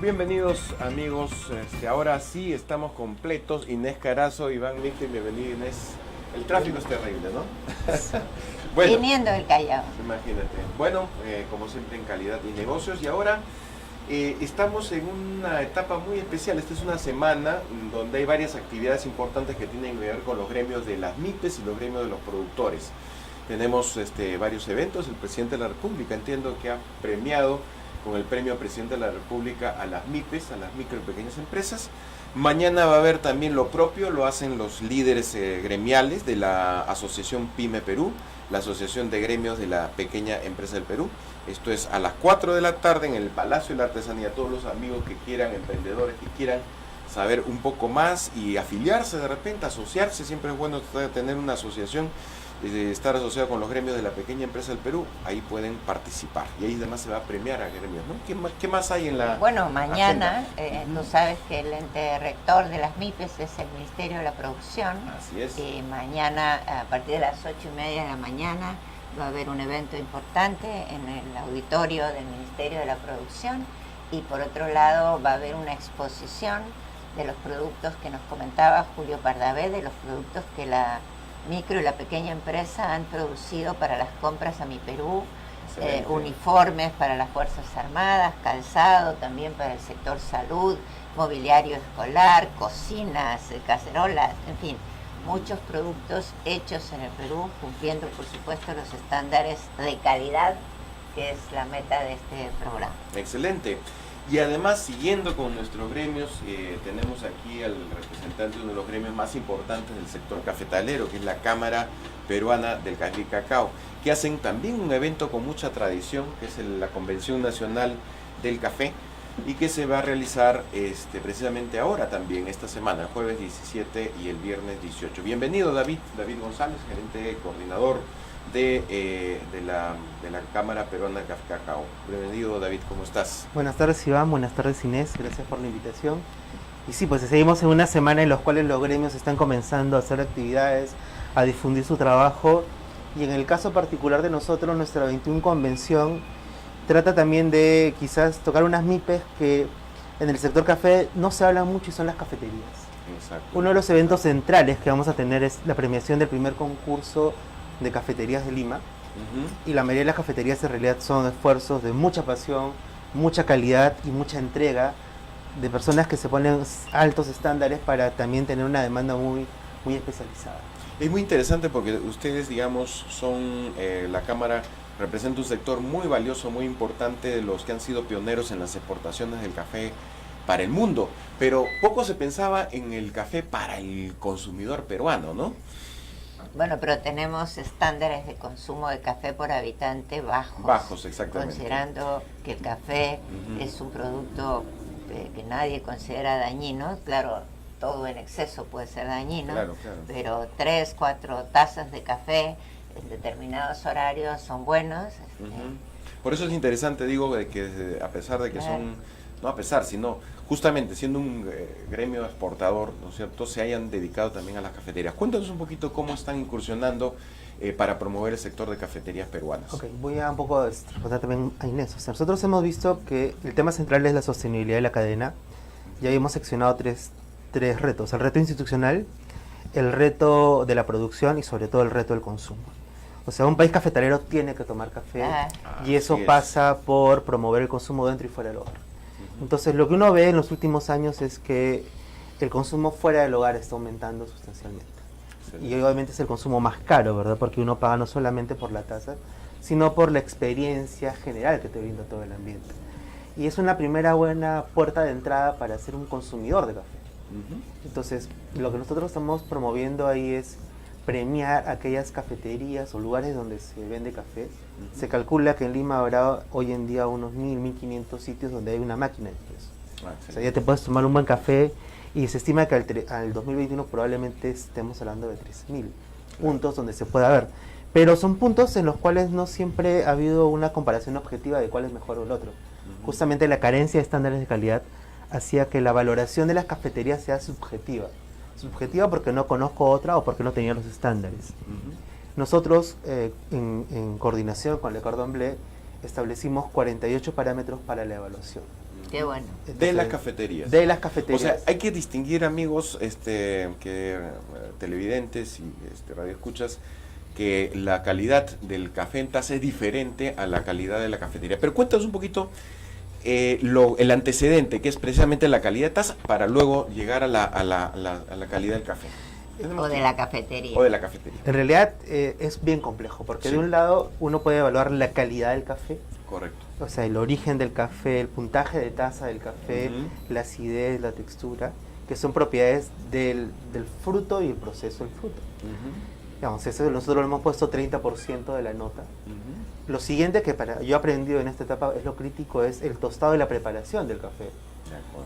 Bienvenidos amigos, ahora sí estamos completos. Inés Carazo, Iván Michel, bienvenido Inés. El tráfico es terrible, ¿no? Bueno, viniendo del Callao. Imagínate. Bueno, como siempre en calidad y negocios. Y ahora estamos en una etapa muy especial. Esta es una semana donde hay varias actividades importantes que tienen que ver con los gremios de las MIPES y los gremios de los productores. Tenemos varios eventos. El presidente de la República, entiendo que ha premiado con el premio Presidente de la República a las MIPES, a las micro y pequeñas empresas. Mañana va a haber también lo propio, lo hacen los líderes gremiales de la Asociación PYME Perú, la Asociación de Gremios de la Pequeña Empresa del Perú. Esto es a las 4 de la tarde en el Palacio de la Artesanía. Todos los amigos que quieran, emprendedores que quieran saber un poco más y afiliarse de repente, asociarse, siempre es bueno tener una asociación, estar asociado con los gremios de la pequeña empresa del Perú, ahí pueden participar y ahí además se va a premiar a gremios, ¿no? ¿Qué más hay en la Bueno, mañana, tú sabes que el ente rector de las MIPES es el Ministerio de la Producción. Así es. Y mañana, a partir de las 8:30 de la mañana, va a haber un evento importante en el auditorio del Ministerio de la Producción y por otro lado va a haber una exposición de los productos que nos comentaba Julio Pardavé, de los productos que la micro y la pequeña empresa han producido para las compras a Mi Perú, uniformes para las Fuerzas Armadas, calzado también para el sector salud, mobiliario escolar, cocinas, cacerolas, en fin, muchos productos hechos en el Perú, cumpliendo por supuesto los estándares de calidad, que es la meta de este programa. Excelente. Y además, siguiendo con nuestros gremios, tenemos aquí al representante de uno de los gremios más importantes del sector cafetalero, que es la Cámara Peruana del Café y Cacao, que hacen también un evento con mucha tradición, que es la Convención Nacional del Café, y que se va a realizar precisamente ahora también, esta semana, el jueves 17 y el viernes 18. Bienvenido, David González, gerente coordinador de la Cámara Peruana del Café y Cacao. Bienvenido, David, ¿cómo estás? Buenas tardes, Iván, buenas tardes, Inés, gracias por la invitación. Y sí, pues seguimos en una semana en la cual los gremios están comenzando a hacer actividades, a difundir su trabajo, y en el caso particular de nosotros, nuestra 21 convención trata también de quizás tocar unas MIPES que en el sector café no se habla mucho, y son las cafeterías. Exacto. Uno de los eventos centrales que vamos a tener es la premiación del primer concurso de cafeterías de Lima. Y la mayoría de las cafeterías en realidad son esfuerzos de mucha pasión, mucha calidad y mucha entrega de personas que se ponen altos estándares para también tener una demanda muy especializada. Es muy interesante porque ustedes, digamos, son la Cámara, representa un sector muy valioso, muy importante, de los que han sido pioneros en las exportaciones del café para el mundo, pero poco se pensaba en el café para el consumidor peruano, ¿no? Bueno, pero tenemos estándares de consumo de café por habitante bajos. Bajos, exactamente. Considerando que el café es un producto que nadie considera dañino. Claro, todo en exceso puede ser dañino, claro. Pero 3, 4 tazas de café en determinados horarios son buenos. Por eso es interesante, digo, de que a pesar de que son, no a pesar, sino justamente siendo un gremio exportador, ¿no es cierto?, se hayan dedicado también a las cafeterías. Cuéntanos un poquito cómo están incursionando para promover el sector de cafeterías peruanas. Ok, voy a un poco responder también a Inés. O sea, nosotros hemos visto que el tema central es la sostenibilidad de la cadena. Ya hemos seccionado tres retos: el reto institucional, el reto de la producción y sobre todo el reto del consumo. O sea, un país cafetalero tiene que tomar café y eso pasa por promover el consumo dentro y fuera del hogar. Entonces, lo que uno ve en los últimos años es que el consumo fuera del hogar está aumentando sustancialmente. Y obviamente es el consumo más caro, ¿verdad? Porque uno paga no solamente por la tasa, sino por la experiencia general que te brinda todo el ambiente. Y es una primera buena puerta de entrada para ser un consumidor de café. Entonces, lo que nosotros estamos promoviendo ahí es premiar aquellas cafeterías o lugares donde se vende café. Se calcula que en Lima habrá hoy en día unos 1.500 sitios donde hay una máquina de expreso. O sea, ya te puedes tomar un buen café, y se estima que al 2021 probablemente estemos hablando de 3.000 puntos donde se pueda ver. Pero son puntos en los cuales no siempre ha habido una comparación objetiva de cuál es mejor o el otro. Justamente la carencia de estándares de calidad hacía que la valoración de las cafeterías sea subjetiva. Subjetiva porque no conozco otra o porque no tenía los estándares. Nosotros, en coordinación con Le Cordon Bleu, establecimos 48 parámetros para la evaluación. Qué bueno. Entonces, de las cafeterías. De las cafeterías. O sea, hay que distinguir, amigos, televidentes y radioescuchas, que la calidad del café en taza es diferente a la calidad de la cafetería. Pero cuéntanos un poquito el antecedente, que es precisamente la calidad de taza, para luego llegar a la calidad del café. O de la cafetería. O de la cafetería. En realidad es bien complejo, porque de un lado uno puede evaluar la calidad del café. Correcto. O sea, el origen del café, el puntaje de taza del café, la acidez, la textura, que son propiedades del fruto y el proceso del fruto. Digamos, eso nosotros lo hemos puesto 30% de la nota. Lo siguiente que yo he aprendido en esta etapa es lo crítico, es el tostado y la preparación del café,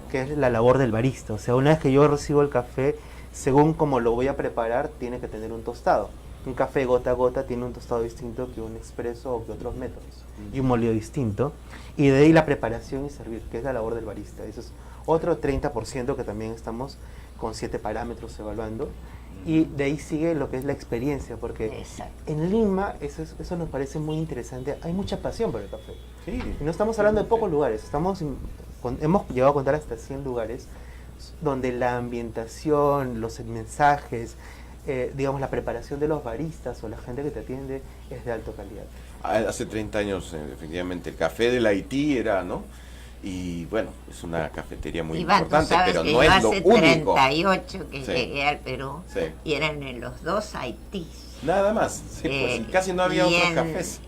que es la labor del barista. O sea, una vez que yo recibo el café, según como lo voy a preparar, tiene que tener un tostado. Un café gota a gota tiene un tostado distinto que un expreso o que otros métodos, y un molido distinto. Y de ahí la preparación y servir, que es la labor del barista. Eso es otro 30% que también estamos con 7 parámetros evaluando. Y de ahí sigue lo que es la experiencia, porque en Lima, eso nos parece muy interesante, hay mucha pasión por el café. Y no estamos hablando de pocos lugares, hemos llegado a contar hasta 100 lugares donde la ambientación, los mensajes, digamos, la preparación de los baristas o la gente que te atiende es de alta calidad. Hace 30 años, efectivamente, el café del Haití era, ¿no? Y bueno, es una cafetería muy importante, pero no es lo único. Hace 38 que llegué al Perú y eran en los 2 Haitís. Nada más, sí, pues, casi no había otros cafés.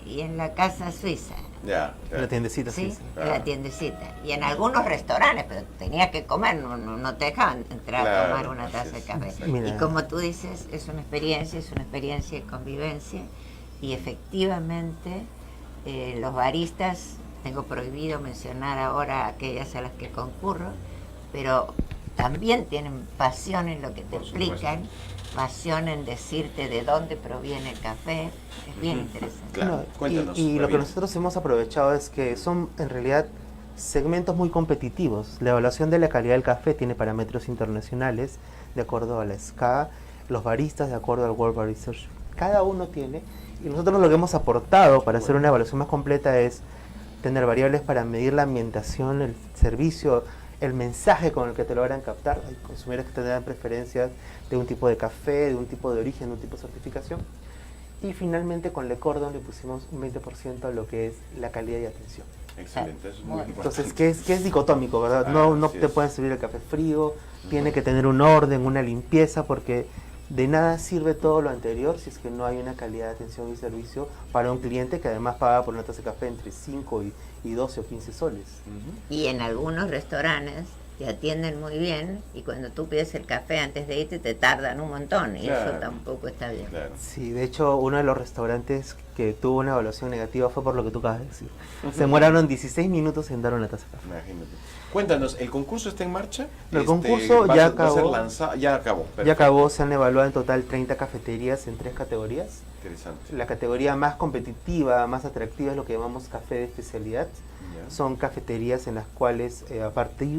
y en la casa suiza. Ya, La tiendecita, Sí, sí. en la tiendecita. Y en algunos restaurantes, pero tenías que comer, no te dejaban entrar Claro, a tomar una así taza de es. café. Mira. Y como tú dices, es una experiencia de convivencia. Y efectivamente, los baristas, tengo prohibido mencionar ahora aquellas a las que concurro, pero también tienen pasión en lo que te Por supuesto. explican, pasión en decirte de dónde proviene el café. Es bien interesante. Claro, No, cuéntanos, y lo que Fabián. nosotros hemos aprovechado es que son en realidad segmentos muy competitivos. La evaluación de la calidad del café tiene parámetros internacionales de acuerdo a la SCA, los baristas de acuerdo al World Barista. Cada uno tiene, y nosotros lo que hemos aportado para hacer una evaluación más completa es tener variables para medir la ambientación, el servicio, el mensaje con el que te logran captar. Hay consumidores que tendrán preferencias de un tipo de café, de un tipo de origen, de un tipo de certificación. Y finalmente con Le Cordon le pusimos un 20% a lo que es la calidad y atención. Excelente, eso es muy importante. Entonces, que es dicotómico, ¿verdad? Ah, No así te es. pueden servir el café frío, tiene que tener un orden, una limpieza, porque de nada sirve todo lo anterior si es que no hay una calidad de atención y servicio para un cliente que además paga por una taza de café entre 5 y 12 o 15 soles. Ujú. Y en algunos restaurantes te atienden muy bien y cuando tú pides el café antes de irte te tardan un montón y Claro. eso tampoco está bien. Claro. Sí, de hecho, uno de los restaurantes que tuvo una evaluación negativa fue por lo que tú acabas de decir. Se demoraron 16 minutos en dar una taza de café. Imagínate. Cuéntanos, ¿el concurso está en marcha? El concurso va a ya ser- va a ser acabó. lanzado, ya acabó. Ya perfecto. acabó, se han evaluado en total 30 cafeterías en 3 categorías. Interesante. La categoría más competitiva, más atractiva es lo que llamamos café de especialidad. Ya. Son cafeterías en las cuales,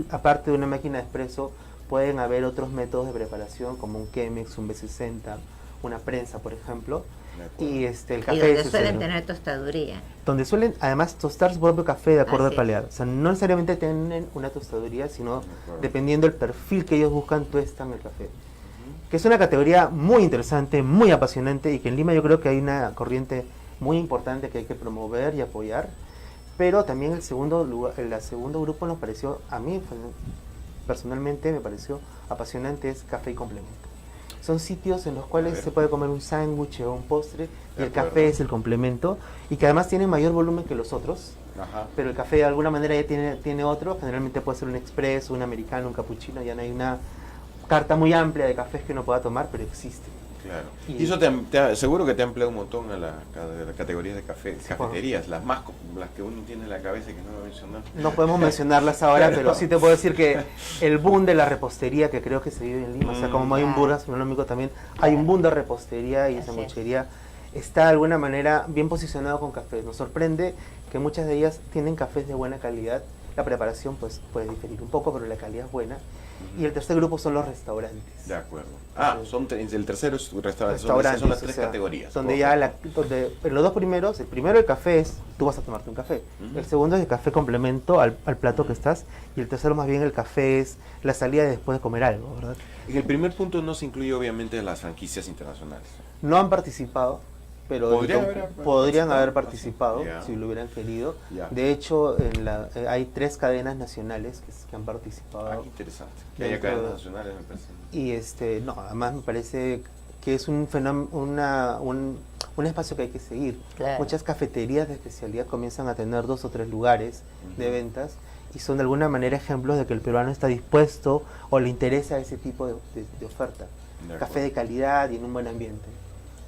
aparte de una máquina de espresso, pueden haber otros métodos de preparación como un Chemex, un B60, una prensa, por ejemplo. De acuerdo. Y el Y café donde es suelen el- tener tostaduría. donde suelen además tostar su propio café de acuerdo Así al es. paladar. O sea, no necesariamente tienen una tostaduría, sino De acuerdo. dependiendo del perfil que ellos buscan, tuestan el café. Que es una categoría muy interesante, muy apasionante y que en Lima yo creo que hay una corriente muy importante que hay que promover y apoyar. Pero también el segundo grupo nos pareció, a mí personalmente me pareció apasionante, es café y complemento. Son sitios en los A cuales ver. se puede comer un sándwich o un postre y De el acuerdo. café es el complemento y que además tiene mayor volumen que los otros. Ajá. Pero el café de alguna manera ya tiene otro, generalmente puede ser un expreso, un americano, un cappuccino, ya no hay una carta muy amplia de cafés que uno pueda tomar, pero existe. Claro. Y- Y eso seguro que te ha ampliado un montón a las categorías de cafeterías, las que uno tiene en la cabeza y que no va a mencionar. No podemos mencionarlas ahora, pero sí te puedo decir que el boom de la repostería que creo que se vive en Lima, o sea, como hay un boom gastronómico también, hay un boom de repostería y Así es. sanguchería, está de alguna manera bien posicionado con cafés. Nos sorprende que muchas de ellas tienen cafés de buena calidad. La preparación pues puede diferir un poco, pero la calidad es buena. Y el tercer grupo son los restaurantes. De acuerdo. Ah, el tercero es un restaurante. Restaurantes, Son las o tres sea, categorías. donde Correcto. en los dos primeros, el primero el café es, tú vas a tomarte un café. Ujú. El segundo es el café complemento al plato que estás. Y el tercero más bien el café es la salida después de comer algo, ¿verdad? En el primer punto no se incluye obviamente las franquicias internacionales. No han participado, pero podrían haber participado Ya. si lo hubieran querido. Ya. De hecho, hay 3 cadenas nacionales que han participado. Ah, qué interesante. Que haya Dentro de- cadenas nacionales me parece. Y no, además me parece que es un fenómeno, un espacio que hay que seguir. Claro. Muchas cafeterías de especialidad comienzan a tener 2 o 3 lugares de Ujú. ventas y son de alguna manera ejemplos de que el peruano está dispuesto o le interesa ese tipo de oferta. De acuerdo. Café de calidad y en un buen ambiente.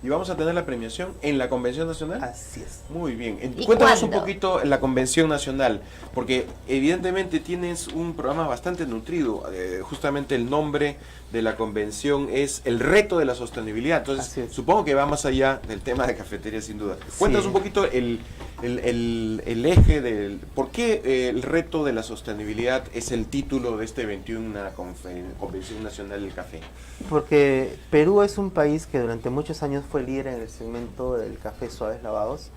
Y vamos a tener la premiación en la Convención Nacional. Así es. Muy bien. ¿Y Cuéntanos un cuándo? poquito en la Convención Nacional, porque evidentemente tienes un programa bastante nutrido. Justamente el nombre de la convención es el reto de la sostenibilidad. Así Entonces, es. supongo que va más allá del tema de cafetería, sin duda. Cuéntanos Sí. un poquito el eje del... ¿Por qué el reto de la sostenibilidad es el título de este 21 Convención Nacional del Café? Porque Perú es un país que durante muchos años fue líder en el segmento del café suaves lavados,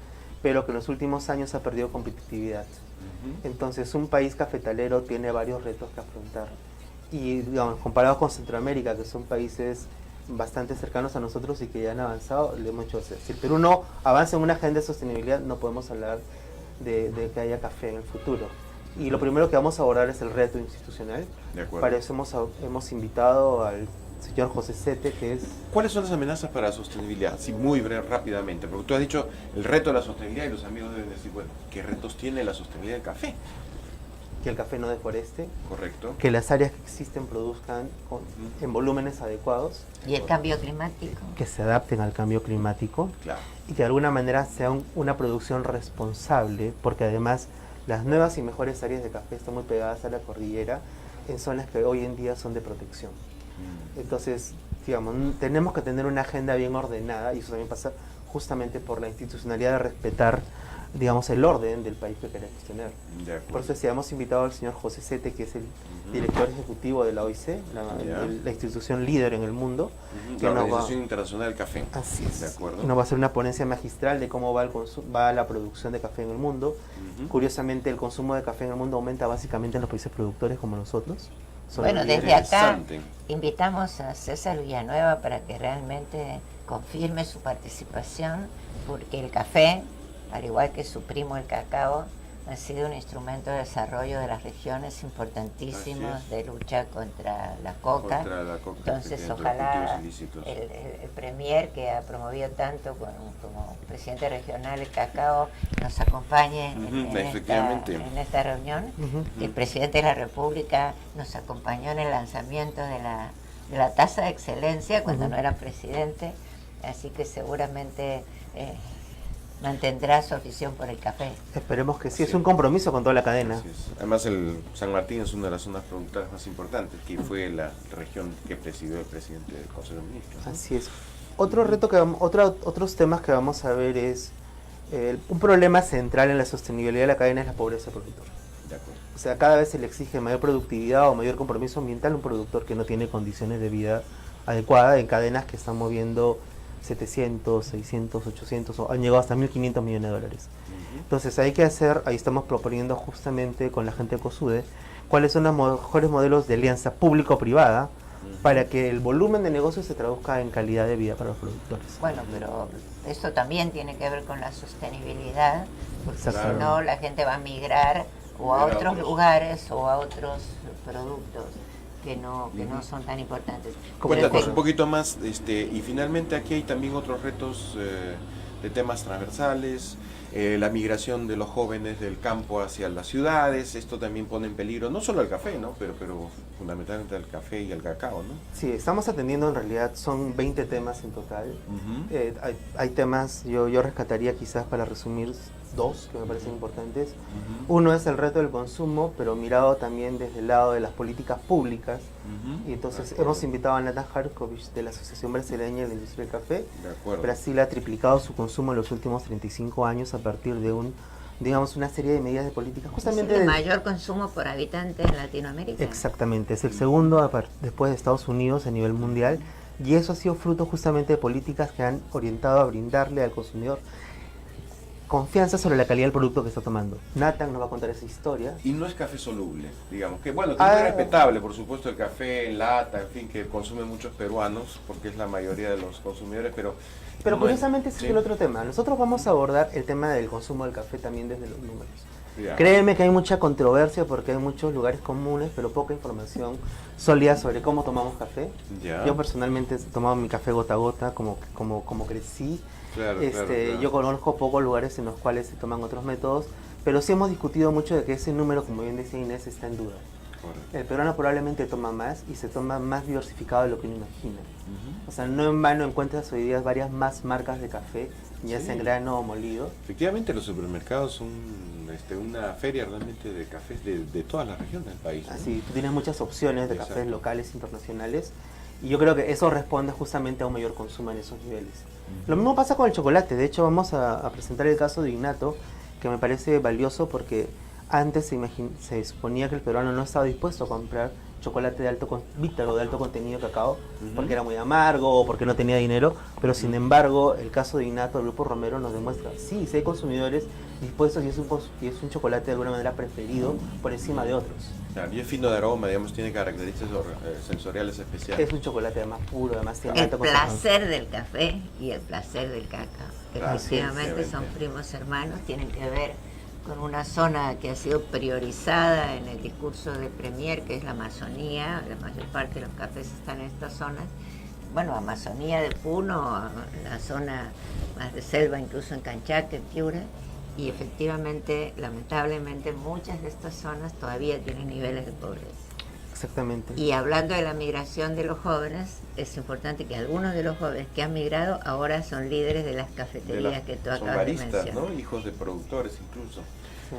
pero que en los últimos años ha perdido competitividad. Entonces un país cafetalero tiene varios retos que afrontar. Y digamos, comparados con Centroamérica, que son países bastante cercanos a nosotros y que ya han avanzado, le hemos hecho hacer. Si el Perú no avanza en una agenda de sostenibilidad, no podemos hablar de que haya café en el futuro. Y lo primero que vamos a abordar es el reto institucional. De acuerdo. Para eso hemos invitado al señor José Sete, que es... ¿Cuáles son las amenazas para la sostenibilidad? Sí, muy rápidamente, porque tú has dicho el reto de la sostenibilidad y los amigos deben decir, bueno, ¿qué retos tiene la sostenibilidad del café? Que el café no deforeste, Correcto. que las áreas que existen produzcan en volúmenes adecuados, Y el cambio climático. que se adapten al cambio climático Claro. y que de alguna manera sea una producción responsable, porque además las nuevas y mejores áreas de café están muy pegadas a la cordillera en zonas que hoy en día son de protección. Entonces, digamos, tenemos que tener una agenda bien ordenada y eso también pasa justamente por la institucionalidad de respetar, digamos, el orden del país que queremos tener. De acuerdo. Por eso sí, hemos invitado al señor José Sete, que es el director ejecutivo de la OIC, la institución líder en el mundo. Que La nos Organización Internacional del Café. Así es. De acuerdo. Y nos va a hacer una ponencia magistral de cómo va la producción de café en el mundo. Curiosamente, el consumo de café en el mundo aumenta básicamente en los países productores como nosotros. Bueno, desde acá Interesante. invitamos a César Villanueva para que realmente confirme su participación, porque el café, al igual que su primo el cacao, ha sido un instrumento de desarrollo de las regiones importantísimos Así es. de lucha contra la coca. Contra la coca, Entonces, efectivamente, los ojalá cultivos ilícitos. el premier que ha promovido tanto como presidente regional el cacao nos acompañe efectivamente. en esta reunión. El presidente de la República nos acompañó en el lanzamiento de la tasa de excelencia cuando no era presidente, así que seguramente mantendrá su afición por el café. Esperemos que sí, Así es un es. compromiso con toda la cadena. Así es. Además, el San Martín es una de las zonas productoras más importantes, que fue la región que presidió el presidente del Consejo de Ministros, ¿no? Así es. Otro reto otros temas que vamos a ver es un problema central en la sostenibilidad de la cadena es la pobreza productora. De acuerdo. O sea, cada vez se le exige mayor productividad o mayor compromiso ambiental a un productor que no tiene condiciones de vida adecuadas en cadenas que están moviendo 700, 600, 800 o han llegado hasta 1.500 millones de dólares. Entonces ahí estamos proponiendo justamente con la gente de COSUDE cuáles son los mejores modelos de alianza público-privada para que el volumen de negocio se traduzca en calidad de vida para los productores. Bueno, pero esto también tiene que ver con la sostenibilidad, porque Claro. si no la gente va a migrar o a otros lugares o a otros productos que no son tan importantes. Cuéntanos un poquito más, y finalmente aquí hay también otros retos de temas transversales, la migración de los jóvenes del campo hacia las ciudades. Esto también pone en peligro no solo el café, ¿no? pero fundamentalmente el café y el cacao, ¿no? Sí, estamos atendiendo, en realidad son 20 temas en total. Hay temas, yo rescataría quizás para resumir dos que me parecen importantes. Uno es el reto del consumo, pero mirado también desde el lado de las políticas públicas. Y entonces hemos invitado a Nathan Harkovich de la Asociación Brasileña de la Industria del Café. De acuerdo. Brasil ha triplicado su consumo en los últimos 35 años a partir de una serie de medidas de políticas justamente ¿Es el de- mayor consumo por habitante en Latinoamérica? Exactamente, es el segundo después de Estados Unidos a nivel mundial, y eso ha sido fruto justamente de políticas que han orientado a brindarle al consumidor confianza sobre la calidad del producto que está tomando. Nathan nos va a contar esa historia. Y no es café soluble, digamos, que bueno, que es muy respetable, por supuesto, el café en lata, en fin, que consumen muchos peruanos, porque es la mayoría de los consumidores, pero Pero no curiosamente ese sí. es el otro tema. Nosotros vamos a abordar el tema del consumo del café también desde los números. Ya. Créeme que hay mucha controversia porque hay muchos lugares comunes, pero poca información sólida sobre cómo tomamos café. Ya. Yo personalmente he tomado mi café gota a gota, como crecí. Claro, claro. Yo conozco pocos lugares en los cuales se toman otros métodos, pero sí hemos discutido mucho de que ese número, como bien decía Inés, está en duda. Correcto. El peruano probablemente toma más y se toma más diversificado de lo que uno imagina. O sea, no en vano encuentras hoy día varias más marcas de café, ya sea en grano o molido. Efectivamente, los supermercados son una feria realmente de cafés de todas las regiones del país, ¿no? Así, tú tienes muchas opciones de Exacto. cafés locales, internacionales, y yo creo que eso responde justamente a un mayor consumo en esos niveles. Lo mismo pasa con el chocolate. De hecho, vamos a presentar el caso de Ignato, que me parece valioso porque antes se suponía que el peruano no estaba dispuesto a comprar chocolate de Víctor de alto contenido de cacao, porque era muy amargo o porque no tenía dinero, pero sin embargo el caso de Ignato del Grupo Romero nos demuestra, sí hay consumidores dispuestos y es un chocolate de alguna manera preferido por encima de otros. Claro, y es fino de aroma, digamos, tiene características sensoriales especiales. Es un chocolate además puro, además tiene El alta concentración. placer del café y el placer del cacao. Claro, Efectivamente sí, son primos hermanos, tienen que ver con una zona que ha sido priorizada en el discurso de Premier, que es la Amazonía. La mayor parte de los cafés están en estas zonas. Bueno, Amazonía de Puno, la zona más de selva, incluso en Canchaque, en Piura. Y efectivamente, lamentablemente, muchas de estas zonas todavía tienen niveles de pobreza. Exactamente. Y hablando de la migración de los jóvenes, es importante que algunos de los jóvenes que han migrado ahora son líderes de las cafeterías que tú son acabas de baristas, mencionar. ¿no? Hijos de productores incluso.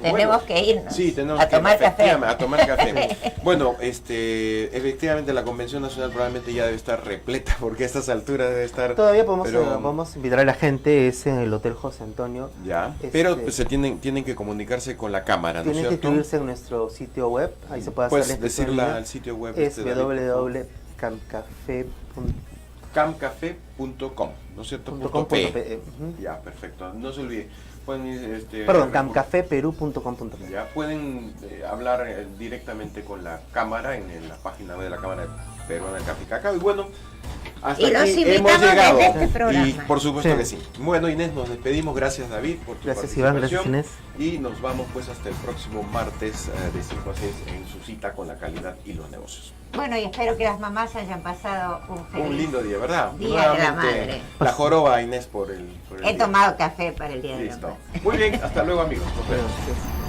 Tenemos que irnos tenemos a tomar café. A tomar café. Bueno, efectivamente la Convención Nacional probablemente ya debe estar repleta, porque a estas alturas debe estar... Todavía podemos invitar a la gente, es en el Hotel José Antonio. Ya, pero pues, tienen que comunicarse con la Cámara, ¿no es cierto? Tienen que inscribirse en nuestro sitio web, ahí se puede hacer Puedes decirla al sitio web. Es www.camcafe.com, ¿no es cierto? .com.pe. Ya, perfecto. No se olvide. Pueden ir, Perdón, camcafeperu.com.pe. Ya pueden hablar directamente con la Cámara en la página web de la Cámara Peruana del Café y Cacao. Y bueno, hasta Y los aquí invitamos hemos llegado. desde este programa. Y por supuesto Sí. que sí. Bueno, Inés, nos despedimos. Gracias, David, por tu Gracias, Iván. Gracias, participación. Inés. Y nos vamos pues hasta el próximo martes de 5 a 6 en su cita con la calidad y los negocios. Bueno, y espero que las mamás hayan pasado un feliz Un lindo día, ¿verdad? Día de la Nuevamente, Madre. la joroba, Inés, por el He día. tomado café para el Día de la Listo. Madre. Muy bien, hasta luego, amigos. Nos vemos. Gracias.